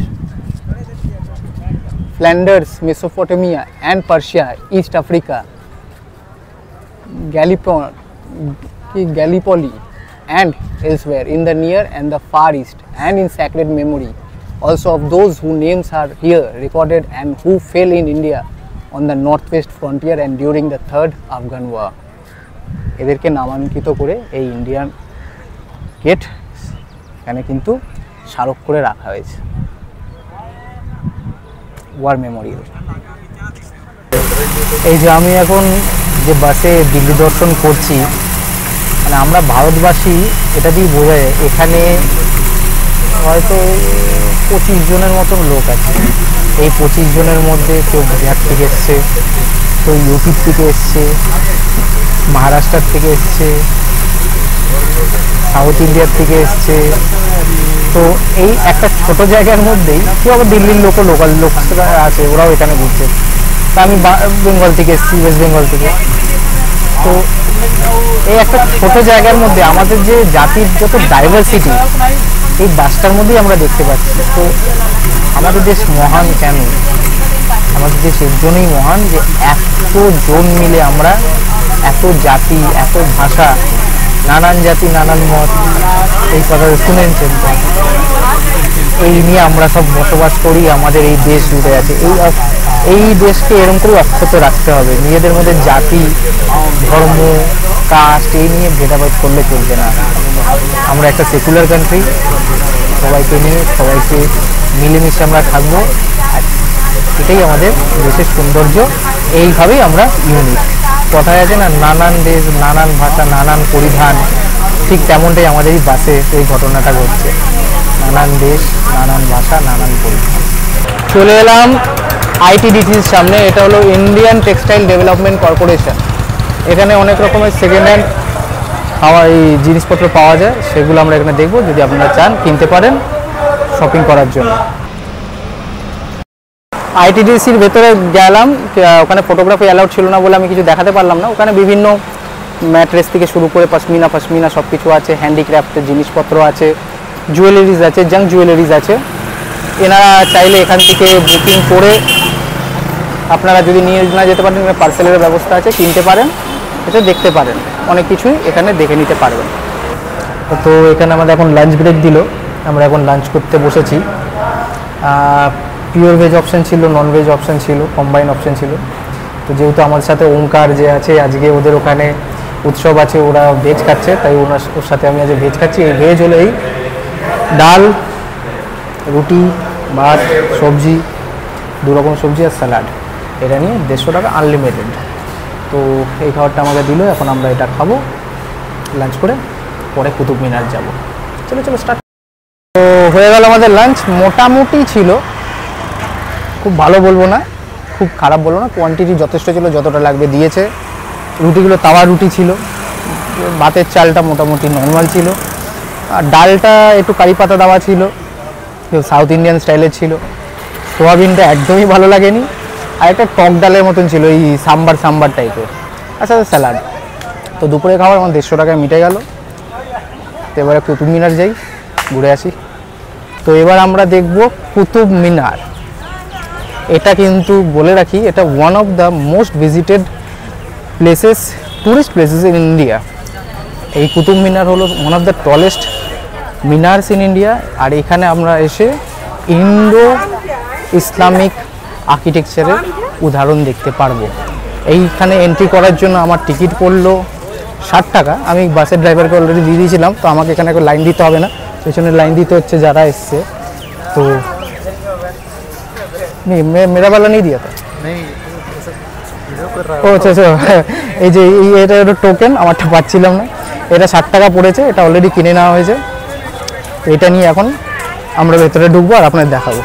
Flanders, Mesopotamia and Persia, East Africa, Gallipoli and elsewhere in the near and the far east, and in sacred memory also of those whose names are here recorded and who fell in India on the northwest frontier and during the third Afghan war. এদেরকে নামাঙ্কিত করে এই Indian gate এখানে কিন্তু স্মারক করে রাখা হয়েছে, ওয়ার মেমোরিয়াল। এই যে আমি এখন যে বাসে দিল্লি দর্শন করছি, মানে আমরা ভারতবাসী এটা দিয়ে বোঝা যায়। এখানে হয়তো 25 জনের মতন লোক আছে। এই 25 জনের মধ্যে কেউ বিহার থেকে এসছে, কেউ ইউপি থেকে এসছে, মহারাষ্ট্র থেকে এসছে, সাউথ ইন্ডিয়ার থেকে এসছে। তো এই একটা ছোট জায়গার মধ্যেই কেউ আবার দিল্লির লোকাল লোক আছে, ওরাও এখানে ঘুরছে। তা আমি বেঙ্গল থেকে এসেছি, ওয়েস্ট বেঙ্গল থেকে। তো এই একটা ছোট জায়গার মধ্যে আমাদের যে জাতির যত ডাইভার্সিটি এই বাসটার মধ্যেই আমরা দেখতে পাচ্ছি। তো আমাদের দেশ মহান কেন? আমাদের দেশ এর জন্যই মহান যে এত জন মিলে আমরা, এত জাতি, এত ভাষা, নানান জাতি নানান মত, এই কথা শুনেছেন তো, এই নিয়ে আমরা সব বসবাস করি। আমাদের এই দেশ জুড়ে আছে। এই দেশকে এরকম করে অক্ষত রাখতে হবে। নিজেদের মধ্যে জাতি, ধর্ম, কাস্ট এই নিয়ে ভেদাভেদ করলে চলবে না। আমরা একটা সেকুলার কান্ট্রি, সবাইকে নিয়ে সবাইকে মিলেমিশে আমরা থাকবো। এটাই আমাদের দেশের সৌন্দর্য। এইভাবেই আমরা ইউনিক। কথায় আছে না, নানান দেশ, নানান ভাষা, নানান পরিধান, ঠিক তেমনটাই আমাদের এই বাসে এই ঘটনাটা ঘটছে। নানান দেশ, নানান ভাষা, নানান পরিধান। চলে এলাম আইটিডিসির সামনে। এটা হলো ইন্ডিয়ান টেক্সটাইল ডেভেলপমেন্ট কর্পোরেশন। এখানে অনেক রকমের সেকেন্ড হ্যান্ড এই জিনিসপত্র পাওয়া যায়, সেগুলো আমরা এখানে দেখবো। যদি আপনারা চান কিনতে পারেন শপিং করার জন্য। আইটিডিসির ভেতরে গেলাম, ওখানে ফটোগ্রাফি অ্যালাউড ছিল না বলে আমি কিছু দেখাতে পারলাম না। ওখানে বিভিন্ন ম্যাট্রেস থেকে শুরু করে পশমিনা সব কিছু আছে, হ্যান্ডিক্রাফটের জিনিসপত্র আছে, জুয়েলারিজ আছে, জাঙ্ক জুয়েলারিজ আছে। এনারা চাইলে এখান থেকে বুকিং করে আপনারা যদি নিয়ে না যেতে পারেন, পার্সেলের ব্যবস্থা আছে, কিনতে পারেন, এটা দেখতে পারেন, অনেক কিছুই এখানে দেখে নিতে পারবেন। তো এখানে আমাদের এখন লাঞ্চ ব্রেক দিল, আমরা এখন লাঞ্চ করতে বসেছি। পিওর ভেজ অপশান ছিল, নন ভেজ অপশান ছিল, কম্বাইন অপশান ছিল। তো যেহেতু আমার সাথে ওঙ্কার যে আছে, আজকে ওদের ওখানে উৎসব আছে, ওরা ভেজ খাচ্ছে, তাই ওর সাথে আমি আজ ভেজ খাচ্ছি। এই ভেজ হলো এই ডাল, রুটি, ভাত, সবজি, 2 রকম সবজি আর স্যালাড। এটা নিয়ে 150 টাকা আনলিমিটেড। তো এই খাবারটা আমাকে দিল, এখন আমরা এটা খাবো লাঞ্চ করে, পরে কুতুব মিনার যাব। চলো স্টার্ট। তো হয়ে গেল আমাদের লাঞ্চ। মোটামুটি ছিল, খুব ভালো বলবো না, খুব খারাপ বলবো না, কোয়ান্টিটি যথেষ্ট ছিল, যতটা লাগবে দিয়েছে। রুটিগুলো তাওয়া রুটি ছিল, ভাতের চালটা মোটামুটি নর্মাল ছিল, আর ডালটা একটু কারি পাতা দেওয়া ছিল, সাউথ ইন্ডিয়ান স্টাইলের ছিল। সোয়াবিনটা একদমই ভালো লাগেনি, আর একটা টক ডালের মতন ছিল, এই সাম্বার টাইপের, আচ্ছা স্যালাড। তো দুপুরে খাবার আমার 150 টাকায় মিটে গেল। তো এবারে কুতুব মিনার যাই, ঘুরে আসি। তো এবার আমরা দেখব কুতুব মিনার। এটা কিন্তু বলে রাখি, এটা one of the most visited places, tourist places in India. এই কুতুব মিনার হলো one of the tallest minars in India. আর এখানে আমরা এসে ইন্ডো ইসলামিক আর্কিটেকচারের উদাহরণ দেখতে পারবো। এইখানে এন্ট্রি করার জন্য আমার টিকিট পড়লো 60 টাকা। আমি বাসের ড্রাইভারকে অলরেডি দিয়ে দিয়েছিলাম, তো আমাকে এখানে লাইন দিতে হবে না, পেছনে লাইন দিতে হচ্ছে যারা এসছে। তো मेरा वाला नहीं दिया था नहीं, ও আচ্ছা এই যে এটা একটা টোকেন, আমারটা পাচ্ছিলাম না। এটা 60 টাকা পড়েছে, এটা অলরেডি কিনে নেওয়া হয়েছে। এটা নিয়ে এখন আমরা ভেতরে ঢুকবো আর আপনাদের দেখাবো।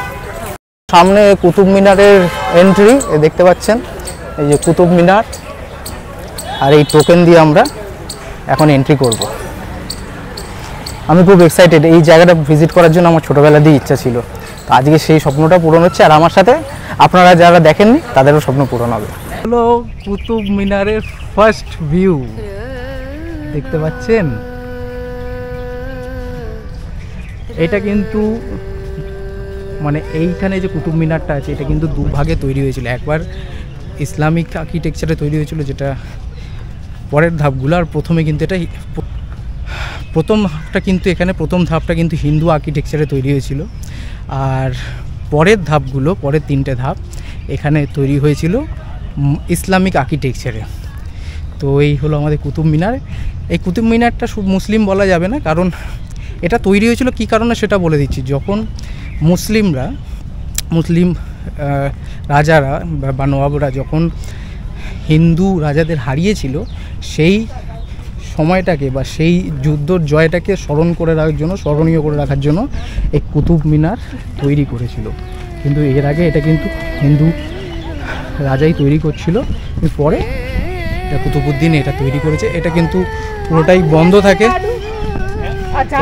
সামনে কুতুব মিনারের এন্ট্রি দেখতে পাচ্ছেন, এই যে কুতুব মিনার, আর এই টোকেন দিয়ে আমরা এখন এন্ট্রি করব। আমি খুব এক্সাইটেড, এই জায়গাটা ভিজিট করার জন্য আমার ছোটোবেলা দিয়ে ইচ্ছা ছিল। তো আজকে সেই স্বপ্নটা পূরণ হচ্ছে, আর আমার সাথে আপনারা যারা দেখেননি তাদেরও স্বপ্ন পূরণ হবে। হলো কুতুব মিনারের ফার্স্ট ভিউ, দেখতে পাচ্ছেন। এটা কিন্তু মানে এইখানে যে কুতুব মিনারটা আছে এটা কিন্তু দুভাগে তৈরি হয়েছিল। একবার ইসলামিক আর্কিটেকচারে তৈরি হয়েছিল, যেটা পরের ধাপগুলো, আর প্রথমে কিন্তু এটা প্রথম ধাপটা কিন্তু হিন্দু আর্কিটেকচারে তৈরি হয়েছিল, আর পরের ধাপগুলো, পরের 3টে ধাপ এখানে তৈরি হয়েছিল ইসলামিক আর্কিটেকচারে। তো এই হলো আমাদের কুতুব মিনার। এই কুতুব মিনারটা মুসলিম বলা যাবে না, কারণ এটা তৈরি হয়েছিল কী কারণে সেটা বলে দিচ্ছি। যখন মুসলিম রাজারা বা নবাবরা যখন হিন্দু রাজাদের হারিয়েছিল, সেই সময়টাকে বা সেই যুদ্ধর জয়টাকে স্মরণীয় করে রাখার জন্য এই কুতুব মিনার তৈরি করেছিল। কিন্তু এর আগে এটা কিন্তু হিন্দু রাজাই তৈরি করছিল, পরে কুতুবউদ্দিন এটা তৈরি করেছে। এটা কিন্তু পুরোটাই বন্ধ থাকে।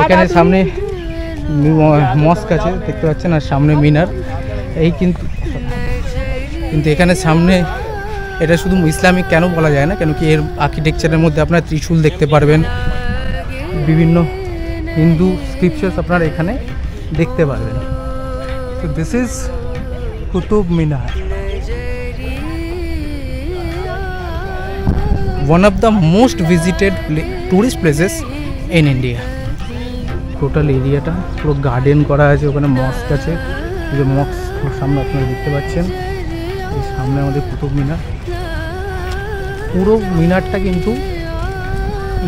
এখানে সামনে মস্ক আছে দেখতে পাচ্ছেন, আর সামনে মিনার। এই কিন্তু এখানে সামনে এটা শুধু ইসলামিক কেন বলা যায় না, কেন কি এর আর্কিটেকচারের মধ্যে আপনারা ত্রিশূল দেখতে পারবেন, বিভিন্ন হিন্দু স্ক্রিপচার্স আপনারা এখানে দেখতে পারবেন। তো this is Qutub Minar, one of the most visited tourist places in India. Total এরিয়াটা পুরো গার্ডেন করা আছে, ওখানে মস্ক আছে, যে মস্ক সামনে আপনারা দেখতে পাচ্ছেন। এই সামনে আমাদের কুতুব মিনার। পুরো মিনারটা কিন্তু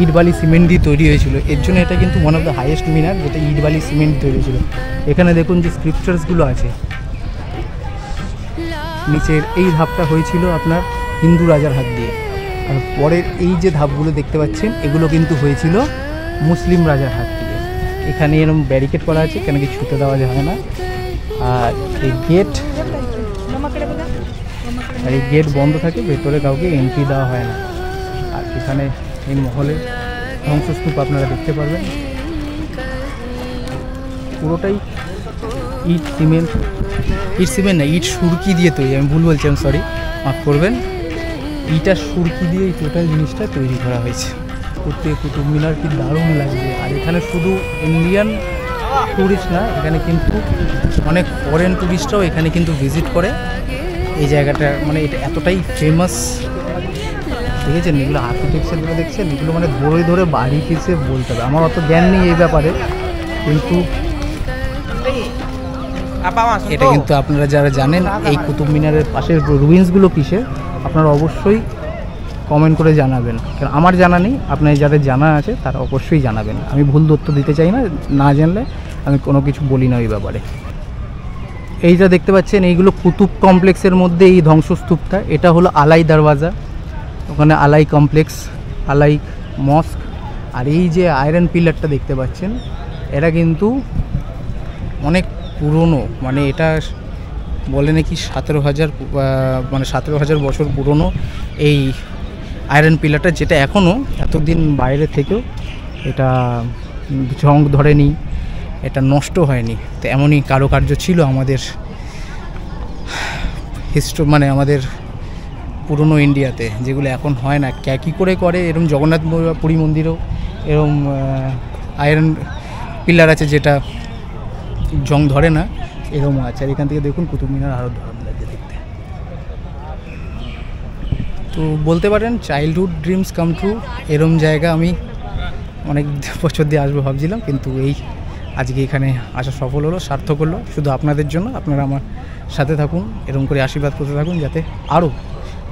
ইট বালি সিমেন্ট দিয়ে তৈরি হয়েছিল, এর জন্য এটা কিন্তু ওয়ান অফ দ্য হাইয়েস্ট মিনার, যেটা ইট বালি সিমেন্ট তৈরি হয়েছিল। এখানে দেখুন যে স্ক্রিপচার্সগুলো আছে। নিচের এই ধাপটা হয়েছিল আপনার হিন্দু রাজার হাত দিয়ে, আর পরের এই যে ধাপগুলো দেখতে পাচ্ছেন এগুলো কিন্তু হয়েছিল মুসলিম রাজার হাত দিয়ে। এখানে এরকম ব্যারিকেড করা আছে, কেন কি ছুতে দেওয়া যায় না। আর এই গেট বন্ধ থাকে, ভেতরে কাউকে এন্ট্রি দেওয়া হয় না। আর এখানে এই মহলে ধ্বংসস্তূপ আপনারা দেখতে পারবেন, পুরোটাই ইট সিমেন্ট না, ইট সুরকি দিয়ে তৈরি। আমি ভুল বলছি, আমি সরি, মাফ করবেন। ইটা সুরকি দিয়ে এই টোটাল জিনিসটা তৈরি করা হয়েছে। করতে কুতুব মিনার কি দারুণ লাগবে। আর এখানে শুধু ইন্ডিয়ান ট্যুরিস্ট না, এখানে কিন্তু অনেক ফরেন ট্যুরিস্টরাও এখানে কিন্তু ভিজিট করে। এই জায়গাটা মানে এটা এতটাই ফেমাস, দেখেছেন এগুলো আর্কিটেকচারগুলো দেখছেন, এগুলো মানে ধরে বাড়ি পিছিয়ে বলতে হবে। আমার অত জ্ঞান নেই এই ব্যাপারে, কিন্তু এটা কিন্তু আপনারা যারা জানেন এই কুতুব মিনারের পাশের রুইন্সগুলো কিসের, আপনারা অবশ্যই কমেন্ট করে জানাবেন। কারণ আমার জানা নেই, আপনার যাদের জানা আছে তারা অবশ্যই জানাবেন। আমি ভুল তথ্য দিতে চাই না, না জানলে আমি কোনো কিছু বলি না ওই ব্যাপারে। এইটা দেখতে পাচ্ছেন, এইগুলো কুতুব কমপ্লেক্সের মধ্যে এই ধ্বংসস্তূপটা, এটা হলো আলাই দরওয়াজা, ওখানে আলাই কমপ্লেক্স, আলাই মস্ক। আর এই যে আয়রন পিলারটা দেখতে পাচ্ছেন, এটা কিন্তু অনেক পুরনো, মানে এটা বলে নাকি 17,000 বছর পুরনো এই আয়রন পিলারটা, যেটা এখনও এতদিন বাইরে থেকেও এটা জং ধরেনি, এটা নষ্ট হয়নি। তো এমনই কারুকার্য ছিল আমাদের মানে আমাদের পুরনো ইন্ডিয়াতে, যেগুলো এখন হয় না। কী করে এরকম জগন্নাথ পুরী মন্দিরেও এরকম আয়রন পিলার আছে যেটা জং ধরে না, এরকম আছে। আর এখান থেকে দেখুন কুতুব মিনার আরও দারুণ লাগছে দেখতে। তো বলতে পারেন চাইল্ডহুড ড্রিমস কাম ট্রু, এরম জায়গা আমি অনেক বছর দিয়ে আসবো ভাবছিলাম, কিন্তু এই আজকে এখানে আসা সফল হলো, সার্থক হলো। শুধু আপনাদের জন্য, আপনারা আমার সাথে থাকুন, এরকম করে আশীর্বাদ করতে থাকুন, যাতে আরও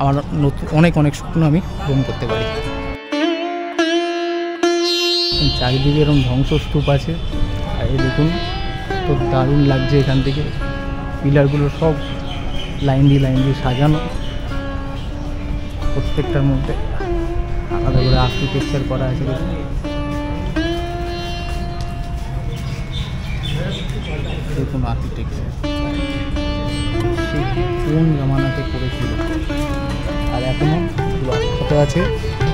আমার নতুন অনেক স্বপ্ন আমি পূরণ করতে পারি। চারিদিকে এরকম ধ্বংসস্তূপ আছে, আর এই দেখুন তো দারুণ লাগছে। এখান থেকে পিলারগুলো সব লাইন দিয়ে সাজানো, প্রত্যেকটার মধ্যে আলাদা করে আর্কিটেকচার করা আছে। দেখুন আর্কিটেকচার সে কোন জামানাতে করেছিল, আর এখনও অক্ষত আছে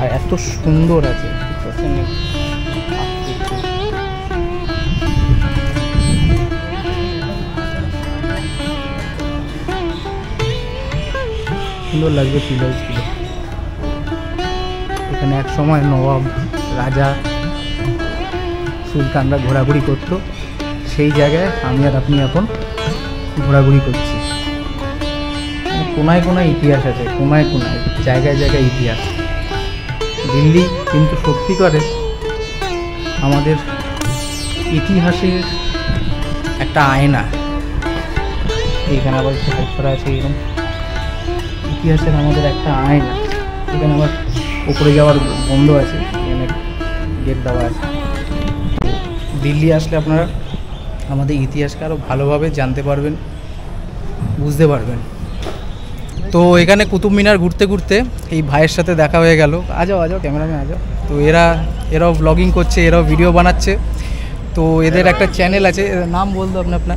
আর এত সুন্দর আছে। সুন্দর লাগবে পিলার্সগুলো। এখানে এক সময় নবাব, রাজা, সুলতানরা ঘোরাঘুরি করতো, সেই জায়গায় আমি আর আপনি এখন ঘোরাঘুরি করছি। কোনায় কোনায় ইতিহাস আছে, কোনায় কোনায়, জায়গায় জায়গায় ইতিহাস। দিল্লি কিন্তু সত্যি করে আমাদের ইতিহাসের একটা আয়না। এখানে আবার করা আছে এরকম, ইতিহাসের আমাদের একটা আয়না। এখানে আবার উপরে যাওয়ার বন্ধ আছে, এখানে গেট দেওয়া আছে। দিল্লি আসলে আপনারা আমাদের ইতিহাসকে আরও ভালোভাবে জানতে পারবেন, বুঝতে পারবেন। তো এখানে কুতুব মিনার ঘুরতে ঘুরতে এই ভাইয়ের সাথে দেখা হয়ে গেল। আজাও আজাও ক্যামেরাম্যান আজাও। তো এরাও ব্লগিং করছে, এরাও ভিডিও বানাচ্ছে। তো এদের একটা চ্যানেল আছে, নাম বল दो अपना अपना।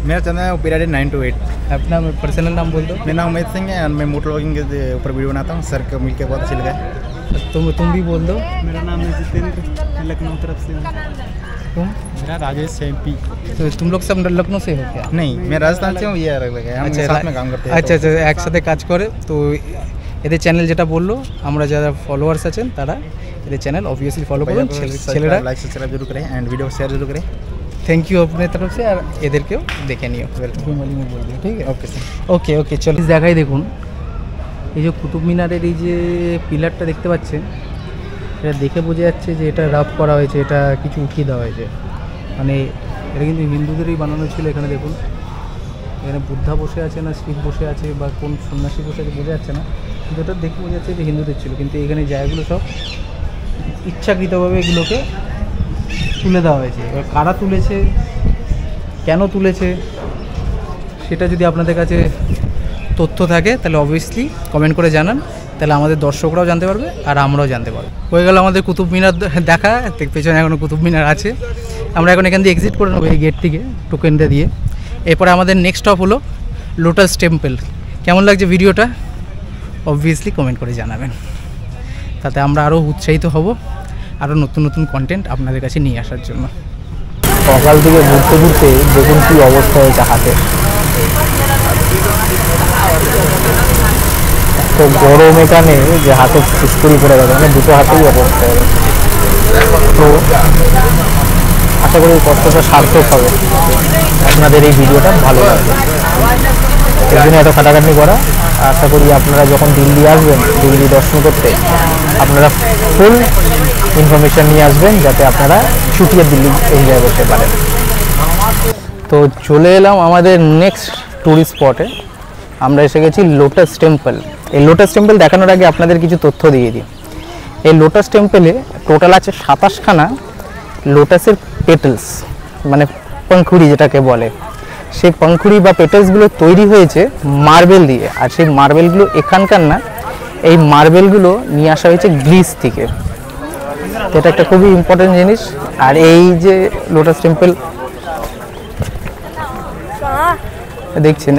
मेरा चैनल है पिराडी 928। अपना पर्सनल नाम बोल दो। मेरा नाम उमेश सिंह है और मैं मोटर व्लॉगिंग के ऊपर वीडियो बनाता हूँ। सर को मिलकर बहुत अच्छा लगा। तुम भी बोल दो। मेरा नाम है जितेंद्र, मैं लखनऊ तरफ से हूँ। तुम? मेरा राजेश MP। तो तुम लोग सब लखनऊ से हो क्या? नहीं, मैं राजस्थान से हूँ, ये अलग अलग है, हम साथ में काम करते हैं। আচ্ছা আচ্ছা, একসাথে কাজ করে। তো এদের চ্যানেল যেটা বললো, আমরা যারা ফলোয়ার্স আছেন তারা এদের চ্যানেল অবভিয়াসলি ফলো করবেন। ছেলেরা लाइक सब्सक्राइब जरूर करें एंड वीडियो शेयर जरूर करें। থ্যাংক ইউ আপনার তরফ से, আর এদেরকেও দেখে নিও। ঠিক আছে, ओके सर। ওকে ওকে, চলো দেখাই। দেখুন এই যে কুতুব মিনারের এই যে পিলারটা দেখতে পাচ্ছেন, এটা দেখে বোঝা যাচ্ছে যে এটা রাফ করা হয়েছে, এটা কিছু উঠিয়ে দেওয়া হয়েছে। মানে এটা কিন্তু হিন্দুদেরই বানানো ছিল। এখানে দেখুন, এখানে বুদ্ধা বসে আছে না শিব বসে আছে বা কোন সন্ন্যাসী বসে আছে বোঝা যাচ্ছে না, কিন্তু এটা দেখে বোঝা যাচ্ছে যে হিন্দুদের ছিল। কিন্তু এখানে জায়গাগুলো সব ইচ্ছাকৃতভাবে এগুলোকে তুলে দেওয়া হয়েছে। এবার কারা তুলেছে, কেন তুলেছে, সেটা যদি আপনাদের কাছে তথ্য থাকে তাহলে অবভিয়াসলি কমেন্ট করে জানান, তাহলে আমাদের দর্শকরাও জানতে পারবে আর আমরাও জানতে পারবো। হয়ে গেল আমাদের কুতুব মিনার দেখা। পেছনে এখনও কুতুব মিনার আছে। আমরা এখন এখান দিয়ে এক্সিট করে নেবো এই গেট থেকে টোকেনটা দিয়ে। এরপরে আমাদের নেক্সট স্টপ হলো লোটাস টেম্পল। কেমন লাগছে ভিডিওটা অবভিয়াসলি কমেন্ট করে জানাবেন, তাতে আমরা আরও উৎসাহিত হব আরও নতুন নতুন কন্টেন্ট আপনাদের কাছে নিয়ে আসার জন্য। সকাল থেকে ঘুরতে ঘুরতে দেখুন কী অবস্থা হয়েছে হাতে। তো গরম এখানে যে হাতে ফুসকুড়ি পড়ে গেছে, মানে দুটো হাতেই অবস্থা হয়ে গেছে। তো আশা করি কষ্টটা সার্থক হবে, আপনাদের এই ভিডিওটা ভালো লাগবে। এর জন্য এত খাটাখাটনি করা। আশা করি আপনারা যখন দিল্লি আসবেন, দিল্লি দর্শন করতে, আপনারা ফুল ইনফরমেশান নিয়ে আসবেন, যাতে আপনারা ছুটিয়ে দিল্লি এনজয় করতে পারেন। তো চলে এলাম আমাদের নেক্সট ট্যুরিস্ট স্পটে। আমরা এসে গেছি লোটাস টেম্পল। এই লোটাস টেম্পল দেখানোর আগে আপনাদের কিছু তথ্য দিয়ে দিই। এই লোটাস টেম্পলে টোটাল আছে 27খানা লোটাসের পেটেলস, মানে পাংখুড়ি যেটাকে বলে। সেই পাংখুড়ি বা পেটেলসগুলো তৈরি হয়েছে মার্বেল দিয়ে, আর সেই মার্বেলগুলো এখানকার না, এই মার্বেলগুলো নিয়ে আসা হয়েছে গ্রিস থেকে। এটা একটা খুবই ইম্পর্টেন্ট জিনিস। আর এই যে লোটাস টেম্পল দেখছেন,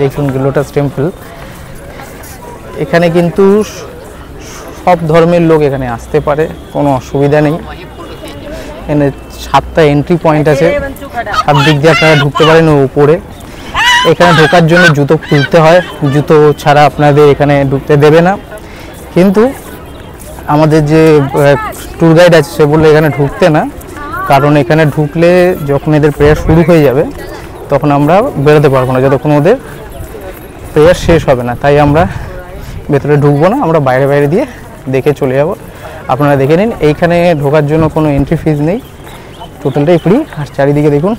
দেখুন লোটাস টেম্পল, এখানে কিন্তু সব ধর্মের লোক এখানে আসতে পারে, কোনো অসুবিধা নেই। এখানে 7টা এন্ট্রি পয়েন্ট আছে, 7 দিক দিয়ে আপনারা ঢুকতে পারেন উপরে। এখানে ঢোকার জন্য জুতো খুলতে হয়, জুতো ছাড়া আপনাদের এখানে ঢুকতে দেবে না। কিন্তু আমাদের যে ট্যুর গাইড আছে সে বললো এখানে ঢুকতে না, কারণ এখানে ঢুকলে যখন এদের প্রেয়ার শুরু হয়ে যাবে তখন আমরা বেরোতে পারবো না, যতক্ষণ ওদের প্রেয়ার শেষ হবে না। তাই আমরা ভেতরে ঢুকবো না, আমরা বাইরে বাইরে দিয়ে দেখে চলে যাব। আপনারা দেখে নিন, এইখানে ঢোকার জন্য কোনো এন্ট্রি ফিজ নেই, টোটালটাই ফ্রি। আর চারিদিকে দেখুন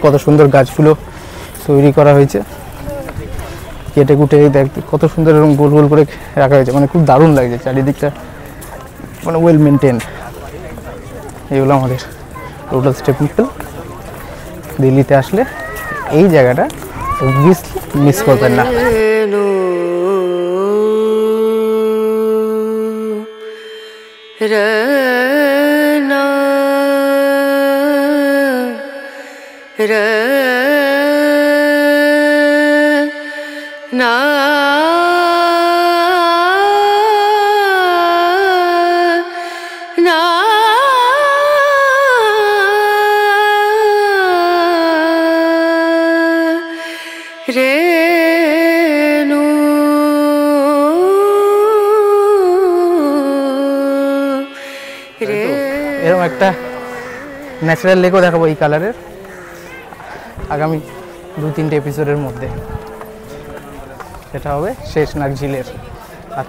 কত সুন্দর গাছগুলো তৈরি করা হয়েছে, কেটে কুটে কত সুন্দর এরকম গোল গোল করে রাখা হয়েছে, মানে খুব দারুণ লাগছে চারিদিকটা, মানে ওয়েল মেনটেন। এগুলো আমাদের লোটাস টেম্পল। দিল্লিতে আসলে এই জায়গাটা অবভিয়াসলি মিস করবেন না। না না রে নু রে এরকম একটা ন্যাচারাল লেকও দেখাবো এই কালারের আগামী 2-3টে এপিসোডের মধ্যে। সেটা হবে শেষনাগ ঝিলের। আর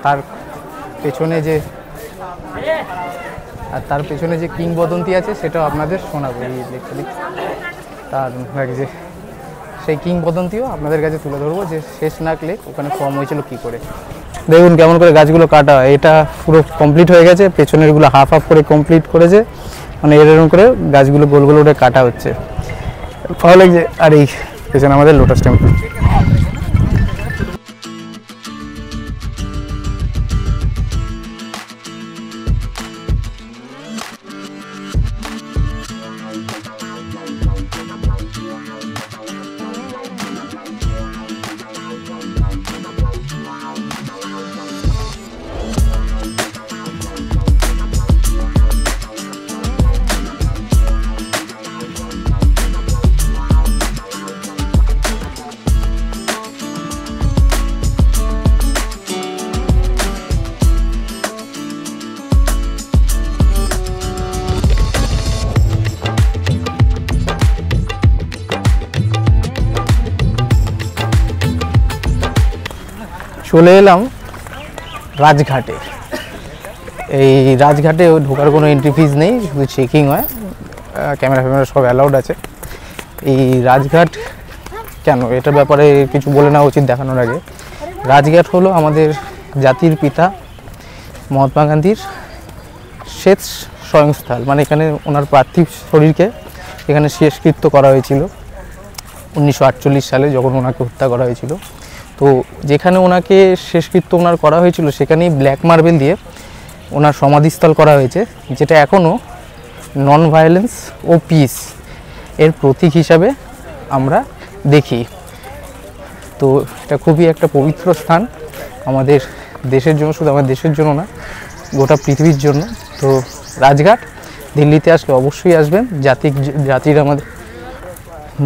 তার পেছনে যে কিংবদন্তি আছে সেটাও আপনাদের শোনাবো। এই লেকটা তার লাগছে সেই কিংবদন্তিও আপনাদের কাছে তুলে ধরবো যে শেষনাগ লেক ওখানে ফর্ম হয়েছিল কী করে। দেখুন কেমন করে গাছগুলো কাটা হয়। এটা পুরো কমপ্লিট হয়ে গেছে, পেছনেরগুলো হাফ হাফ করে কমপ্লিট করেছে, মানে এরকম করে গাছগুলো গোল গোল করে কাটা হচ্ছে, ভালো লাগছে। আর এই পেছনে আমাদের লোটাস টেম্পল। চলে এলাম রাজঘাটে। এই রাজঘাটে ঢোকার কোনো এন্ট্রি ফিজ নেই, শুধু চেকিং হয়, ক্যামেরা ফ্যামেরা সব অ্যালাউড আছে। এই রাজঘাট কেন, এটার ব্যাপারে কিছু বলে নেওয়া উচিত দেখানোর আগে। রাজঘাট হলো আমাদের জাতির পিতা মহাত্মা গান্ধীর শেষ স্বয়ংস্থল, মানে এখানে ওনার পার্থিব শরীরকে এখানে শেষকৃত্য করা হয়েছিল 1948 সালে যখন ওনাকে হত্যা করা হয়েছিল। তো যেখানে ওনাকে শেষকৃত্য ওনার করা হয়েছিল সেখানেই ব্ল্যাক মার্বেল দিয়ে ওনার সমাধিস্থল করা হয়েছে, যেটা এখনও নন ভায়োলেন্স ও পিস এর প্রতীক হিসাবে আমরা দেখি। তো এটা খুবই একটা পবিত্র স্থান আমাদের দেশের জন্য, শুধু আমাদের দেশের জন্য না, গোটা পৃথিবীর জন্য। তো রাজঘাট দিল্লিতে আসলে অবশ্যই আসবেন। আমাদের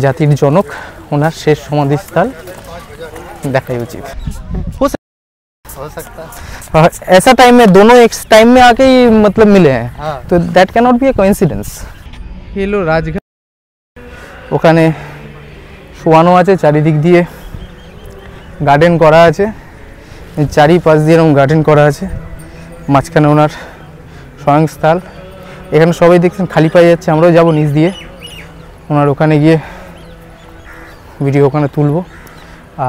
জাতির জনক ওনার শেষ সমাধিস্থল দেখাই उचित हो सकता है। ऐसा टाइम में दोनों एक टाइम में आके ही मतलब मिले हैं, तो that can not be a coincidence. ये लो राजघाट, ওখানে শোয়ানো আছে, চারিদিক দিয়ে গার্ডেন করা আছে, চারিপাশ দিয়ে এরকম গার্ডেন করা আছে, মাঝখানে ওনার স্বয়ংস্থল। এখানে সবাই দেখছেন খালি পায়ে যাচ্ছে, আমরাও যাবো নিচ দিয়ে ওনার ওখানে গিয়ে ভিডিও ওখানে তুলবো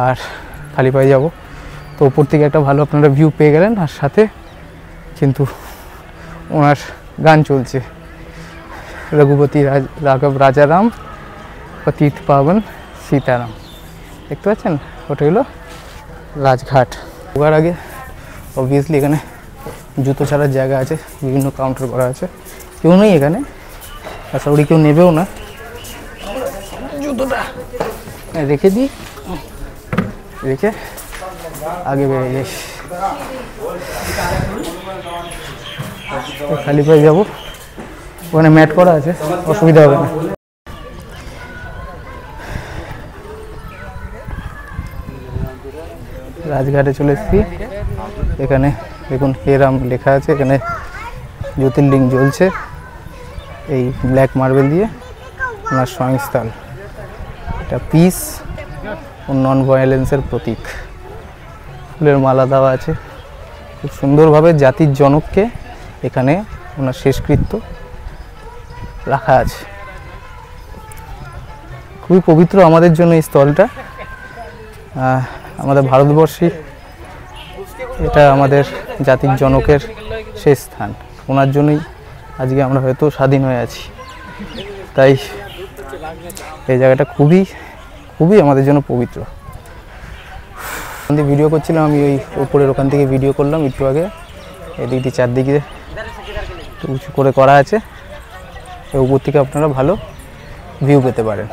আর খালি পায়ে যাব। তো উপর থেকে একটা ভালো আপনারা ভিউ পেয়ে গেলেন, আর সাথে কিন্তু ওনার গান চলছে, রঘুপতি রাঘব রাজারাম পতিত পাবন সীতারাম। দেখতে পাচ্ছেন, ওটা হলো রাজঘাট। ঢোকার আগে অবভিয়াসলি এখানে জুতো ছাড়ার জায়গা আছে, বিভিন্ন কাউন্টার করা আছে, কেউ নেই এখানে, আশা করি কেউ নেবেও না। জুতোটা রেখে দিই, রেখে আগে বেরিয়ে যাই। খালি পায়ে যাবো, ওখানে ম্যাট করা আছে, অসুবিধা হবে না। রাজঘাটে চলে এসেছি, এখানে দেখুন হেরাম লেখা আছে, এখানে জ্যোতির্লিঙ্গ জ্বলছে এই ব্ল্যাক মার্বেল দিয়ে, ওনার স্বয়ংস্থল। এটা পিস ও নন ভায়োলেন্সের প্রতীক। ফুলের মালা দেওয়া আছে, খুব সুন্দরভাবে জাতির জনককে এখানে ওনার শেষকৃত্য রাখা আছে। খুবই পবিত্র আমাদের জন্য এই স্থলটা, আমাদের ভারতবর্ষে এটা আমাদের জাতির জনকের শেষ স্থান। ওনার জন্যই আজকে আমরা হয়তো স্বাধীন হয়ে আছি। তাই এই জায়গাটা খুবই খুবই আমাদের জন্য পবিত্র। ভিডিও করছিলাম আমি, ওই উপরের ওখান থেকে ভিডিও করলাম একটু আগে। এদিক দিয়ে চারদিকে উঁচু করে করা আছে, উপর থেকে আপনারা ভালো ভিউ পেতে পারেন।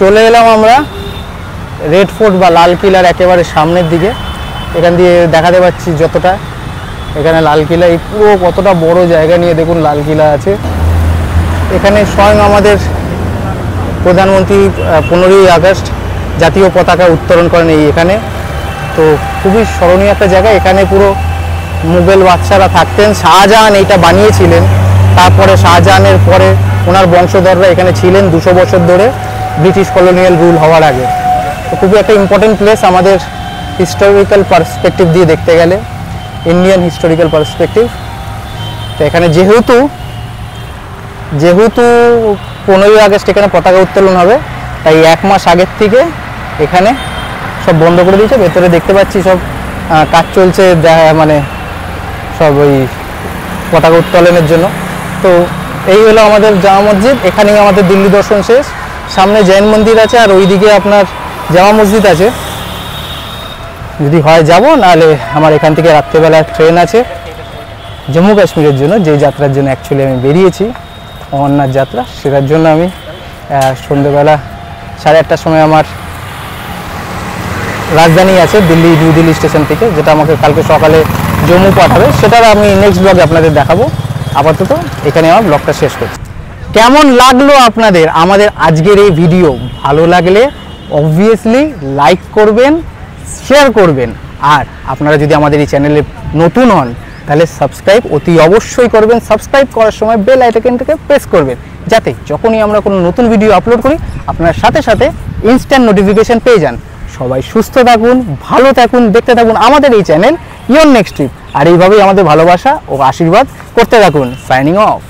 চলে এলাম আমরা রেড ফোর্ট বা লাল কিলার একেবারে সামনের দিকে। এখান দিয়ে দেখাতে পাচ্ছি যতটা, এখানে লাল কিলা এই পুরো কতটা বড় জায়গা নিয়ে দেখুন লাল কিলা আছে। এখানে স্বয়ং আমাদের প্রধানমন্ত্রী 15ই আগস্ট জাতীয় পতাকা উত্তোলন করেন এই এখানে। তো খুবই স্মরণীয় একটা জায়গা। এখানে পুরো মুঘল বাদশারা থাকতেন, শাহজাহান এইটা বানিয়েছিলেন। তারপরে শাহজাহানের পরে ওনার বংশধররা এখানে ছিলেন 200 বছর ধরে, ব্রিটিশ কলোনিয়াল রুল হওয়ার আগে। তো খুবই একটা ইম্পর্টেন্ট প্লেস আমাদের হিস্টোরিক্যাল পার্সপেক্টিভ দিয়ে দেখতে গেলে, ইন্ডিয়ান হিস্টোরিক্যাল পার্সপেক্টিভ। তো এখানে যেহেতু 15ই আগস্ট এখানে পতাকা উত্তোলন হবে, তাই 1 মাস আগের থেকে এখানে সব বন্ধ করে দিয়েছে। ভেতরে দেখতে পাচ্ছি সব কাজ চলছে, মানে সব ওই পতাকা উত্তোলনের জন্য। তো এই হলো আমাদের জামা মসজিদ। এখানেই আমাদের দিল্লি দর্শন শেষ। সামনে জৈন মন্দির আছে, আর ওইদিকে আপনার জামা মসজিদ আছে। যদি হয় যাব, নাহলে আমার এখান থেকে রাত্রেবেলা ট্রেন আছে জম্মু কাশ্মীরের জন্য, যে যাত্রার জন্য অ্যাকচুয়ালি আমি বেরিয়েছি, অমরনাথ যাত্রা। সেটার জন্য আমি সন্ধ্যেবেলা 8:30টার সময় আমার রাজধানী আছে দিল্লি, নিউ দিল্লি স্টেশন থেকে, যেটা আমাকে কালকে সকালে জম্মু পাঠাবে। সেটার আমি নেক্সট ব্লগে আপনাদের দেখাবো। আপাতত এখানে আমার ব্লগটা শেষ করছি। কেমন লাগলো আপনাদের আমাদের আজকের এই ভিডিও? ভালো লাগলে অবভিয়াসলি লাইক করবেন, শেয়ার করবেন, আর আপনারা যদি আমাদের এই চ্যানেলে নতুন হন তাহলে সাবস্ক্রাইব অতি অবশ্যই করবেন। সাবস্ক্রাইব করার সময় বেল আইকনটাকে প্রেস করবেন, যাতে যখনই আমরা কোনো নতুন ভিডিও আপলোড করি আপনারা সাথে সাথে ইনস্ট্যান্ট নোটিফিকেশন পেয়ে যান। সবাই সুস্থ থাকুন, ভালো থাকুন, দেখতে থাকুন আমাদের এই চ্যানেল ইওর নেক্সট ট্রিপ। আর এইভাবেই আমাদের ভালোবাসা ও আশীর্বাদ করতে থাকুন। Signing off.